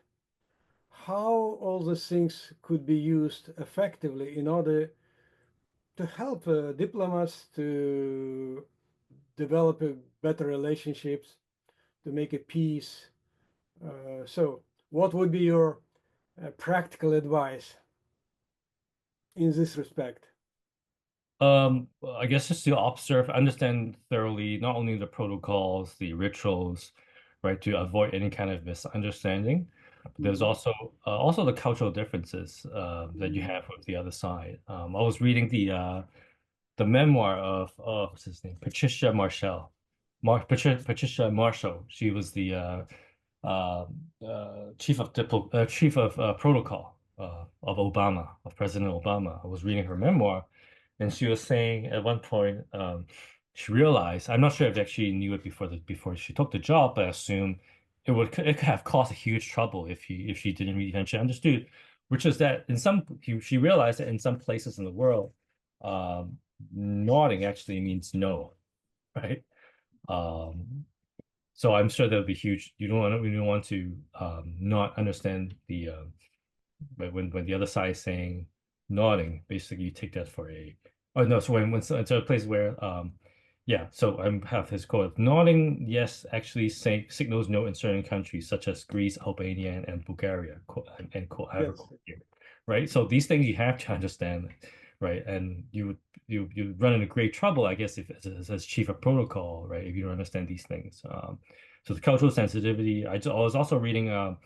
How all these things could be used effectively in order to help diplomats to develop better relationships, to make a peace. So, what would be your practical advice in this respect? I guess just to observe, understand thoroughly not only the protocols, the rituals, right, to avoid any kind of misunderstanding, but there's Mhm. also the cultural differences that you Mm, have with the other side. I was reading the memoir of what's his name, Patricia Marshall. She was the uh, chief of protocol of Obama, of President Obama. I was reading her memoir, and she was saying at one point she realized, I'm not sure if she actually knew it before she took the job, but I assume it could have caused a huge trouble if she didn't really eventually understood, which is that she realized that in some places in the world, um, nodding actually means no, right? Um, so I'm sure that'll be huge. You don't want to not understand the but when the other side is saying nodding, basically you take that for a oh no, so when it's a place where yeah, so I have his quote. Nodding, yes, actually say, signals no in certain countries such as Greece, Albania, and Bulgaria, quote, and quote, I have a yes. quote here, right? So these things you have to understand. right? And you run into great trouble, I guess, if as chief of protocol, right? If you don't understand these things. So the cultural sensitivity. I was also reading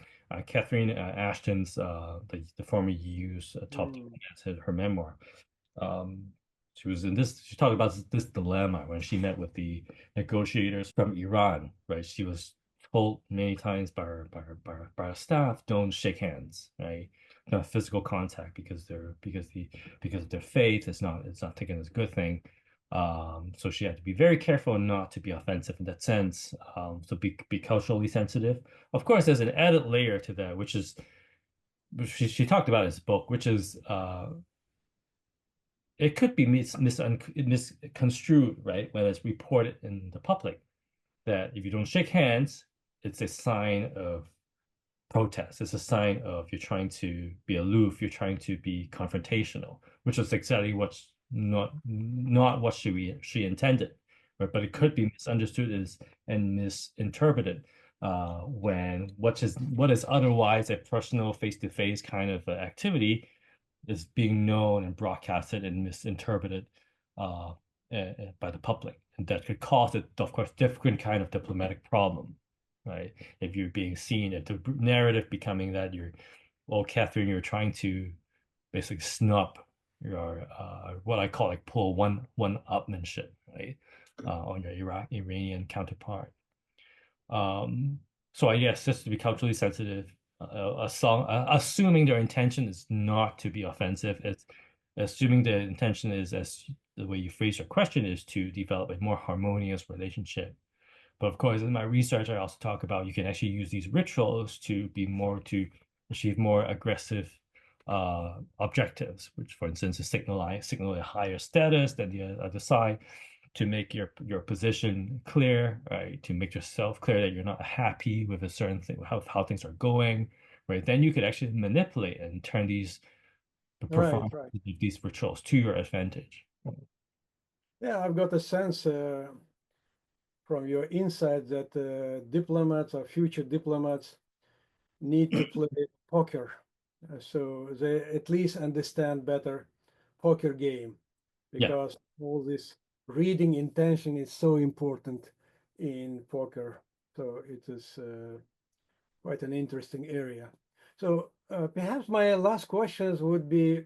Catherine Ashton's the former EU's top Mm. diplomat, her memoir. Um, she was in this. She talked about this dilemma when she met with the negotiators from Iran, right? She was told many times by her staff, don't shake hands, right? No physical contact because of their faith. It's not taken as a good thing. So she had to be very careful not to be offensive in that sense. So be culturally sensitive. Of course, there's an added layer to that, which she talked about in this book, which is it could be misconstrued, right, when it's reported in the public that if you don't shake hands, it's a sign of protest. It's a sign of you're trying to be aloof, you're trying to be confrontational, which is exactly what's not what she intended, right? But it could be misunderstood and misinterpreted when what is otherwise a personal face-to-face kind of activity is being known and broadcasted and misinterpreted uh, by the public, and that could cause it, of course, different kind of diplomatic problem, right? If you're being seen, if the narrative becoming that well, Catherine, you're trying to basically snub your what I call like pull one-upmanship, right, on your Iranian counterpart. Um, so I guess just to be culturally sensitive, a song, assuming their intention is not to be offensive, it's assuming the intention is, as the way you phrase your question, is to develop a more harmonious relationship. But of course, in my research, I also talk about you can actually use these rituals to achieve more aggressive objectives, which, for instance, is signal a higher status than the other side, to make your position clear, right? To make yourself clear that you're not happy with a certain thing, how things are going, right? Then you could actually manipulate and turn these Right, perform right. these rituals to your advantage. Yeah, I've got a sense from your insight that diplomats or future diplomats need to play poker, so they at least understand better poker game, Yeah. because all this reading intention is so important in poker. So it is quite an interesting area. So perhaps my last questions would be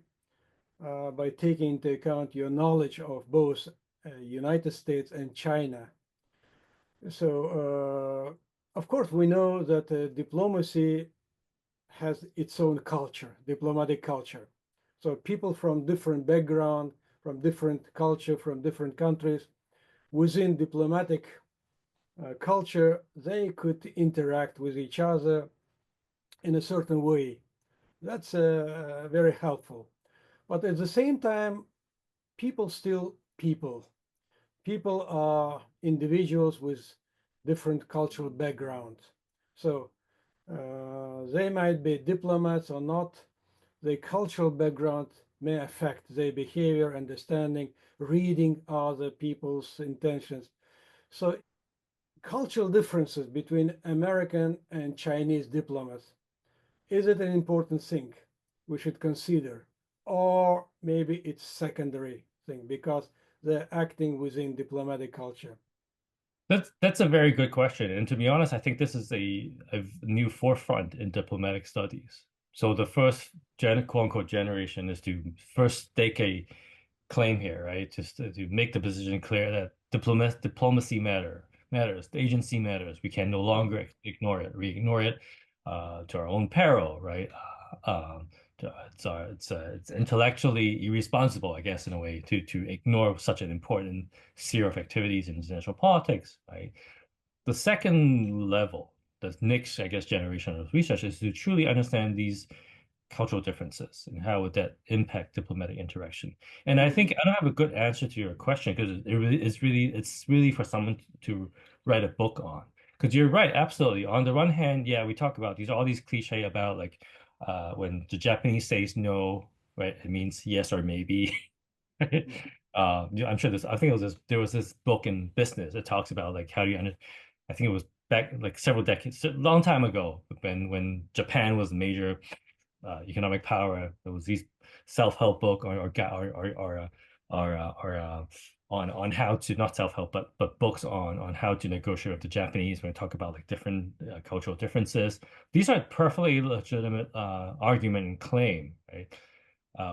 by taking into account your knowledge of both United States and China. So of course we know that diplomacy has its own culture, diplomatic culture. So people from different background, from different culture, from different countries, within diplomatic culture, they could interact with each other in a certain way. That's very helpful. But at the same time, people still people. People are individuals with different cultural backgrounds. So they might be diplomats or not. Their cultural background may affect their behavior, understanding, reading other people's intentions. So cultural differences between American and Chinese diplomats, is it an important thing we should consider? Or maybe it's secondary thing because they're acting within diplomatic culture. That's a very good question. And to be honest, I think this is a new forefront in diplomatic studies. So the first quote unquote generation is to first stake a claim here, right? Just to make the position clear that diplomacy matters, the agency matters. We can no longer ignore it. We ignore it to our own peril, right? It's intellectually irresponsible, I guess, in a way, to ignore such an important sphere of activities in international politics, right? The second level, the next, I guess, generation of research is to truly understand these cultural differences and how would that impact diplomatic interaction. And I think Mhm. I don't have a good answer to your question because it's really for someone to write a book on. Because you're right, absolutely. On the one hand, yeah, we talk about all these cliche about like when the Japanese says no, right, it means yes or maybe. I'm sure I think there was this book in business that talks about like how do you I think it was back like several decades, a long time ago when Japan was a major economic power. There was these self-help book or on how to, not self-help, but books on how to negotiate with the Japanese when we talk about like different cultural differences. These are perfectly legitimate argument and claim, right?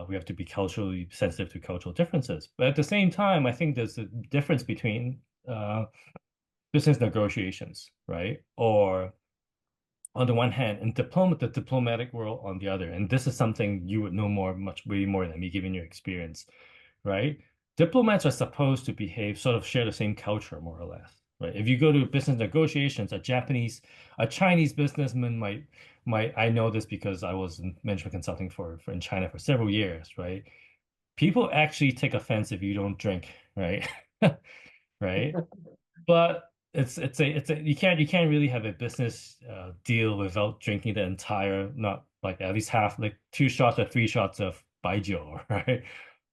We have to be culturally sensitive to cultural differences. But at the same time, I think there's a difference between business negotiations, right? Or on the one hand, and the diplomatic world on the other. And this is something you would know way more than me, given your experience, right? Diplomats are supposed to behave, sort of share the same culture, more or less, right? If you go to business negotiations, a Chinese businessman I know this because I was in management consulting for in China for several years, right? People actually take offense if you don't drink, right? Right? But it's a you can't really have a business deal without drinking the entire, not like at least half, like 2 shots or 3 shots of baijiu, right?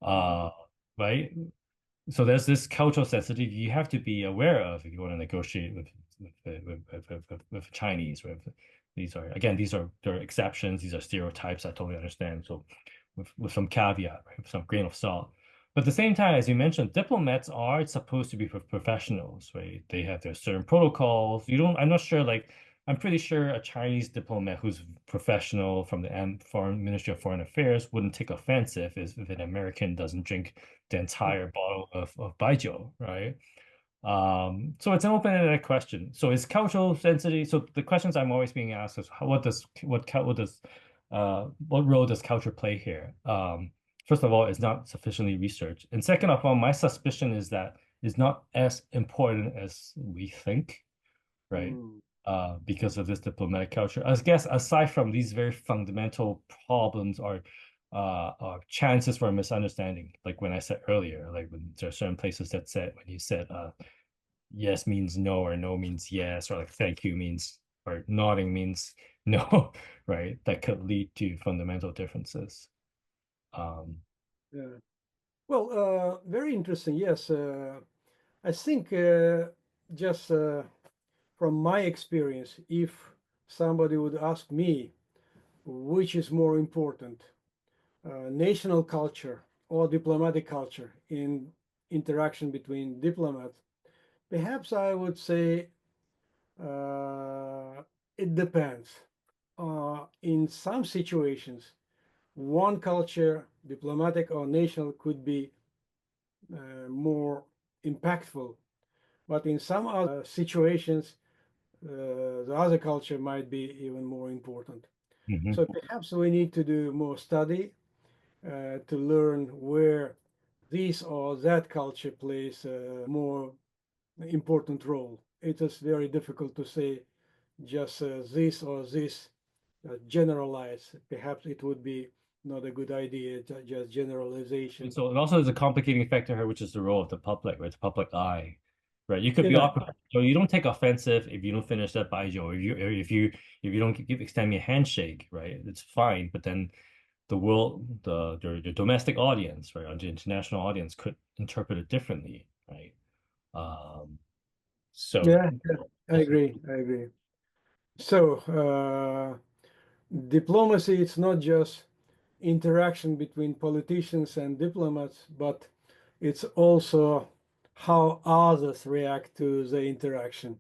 Uh, right. So there's this cultural sensitivity you have to be aware of if you want to negotiate with Chinese. With these are exceptions, these are stereotypes. I totally understand. So with some caveat, right? With some grain of salt. But at the same time, as you mentioned, diplomats are supposed to be professionals, right? They have their certain protocols. I'm not sure, like, I'm pretty sure a Chinese diplomat who's professional from the Foreign Ministry of Foreign Affairs wouldn't take offense if an American doesn't drink the entire bottle of baijiu, right? So it's an open-ended question. So is cultural sensitivity? So the questions I'm always being asked is what role does culture play here? First of all, it's not sufficiently researched, and second of all, my suspicion is that it's not as important as we think, right? Mm. Because of this diplomatic culture. I guess aside from these very fundamental problems are chances for a misunderstanding. Like when I said earlier, like when there are certain places that said when you said yes means no or no means yes, or like thank you means or nodding means no, right? That could lead to fundamental differences. Um, Yeah. Well, very interesting. Yes, I think just from my experience, if somebody would ask me which is more important, national culture or diplomatic culture in interaction between diplomats, perhaps I would say it depends. In some situations, one culture, diplomatic or national, could be more impactful, but in some other situations, the other culture might be even more important. mhm. So perhaps we need to do more study to learn where this or that culture plays a more important role. It is very difficult to say just this or this generalize. Perhaps it would be not a good idea, just And generalization. so it also is a complicating factor here, which is the role of the public, right? The public eye, right? You could be Yeah, awkward, so you don't take offensive if you don't finish that baijiu, if you don't extend me a handshake, right? It's fine, but then the domestic audience, right, or the international audience could interpret it differently, right? Um, so yeah, yeah, I agree. I agree. So, diplomacy, it's not just interaction between politicians and diplomats, but it's also how others react to the interaction.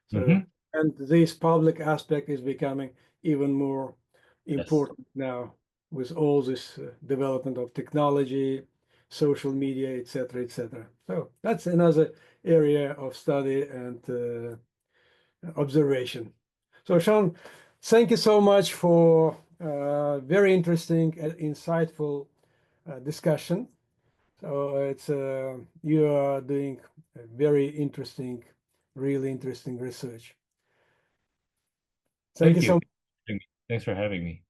So, mhm, and this public aspect is becoming even more yes. important now with all this development of technology, social media, etc., etc. So that's another area of study and observation. So, Sean, thank you so much for very interesting and insightful discussion. So it's you are doing very interesting, really interesting research. Thank Thank you so you. much. Thanks for having me.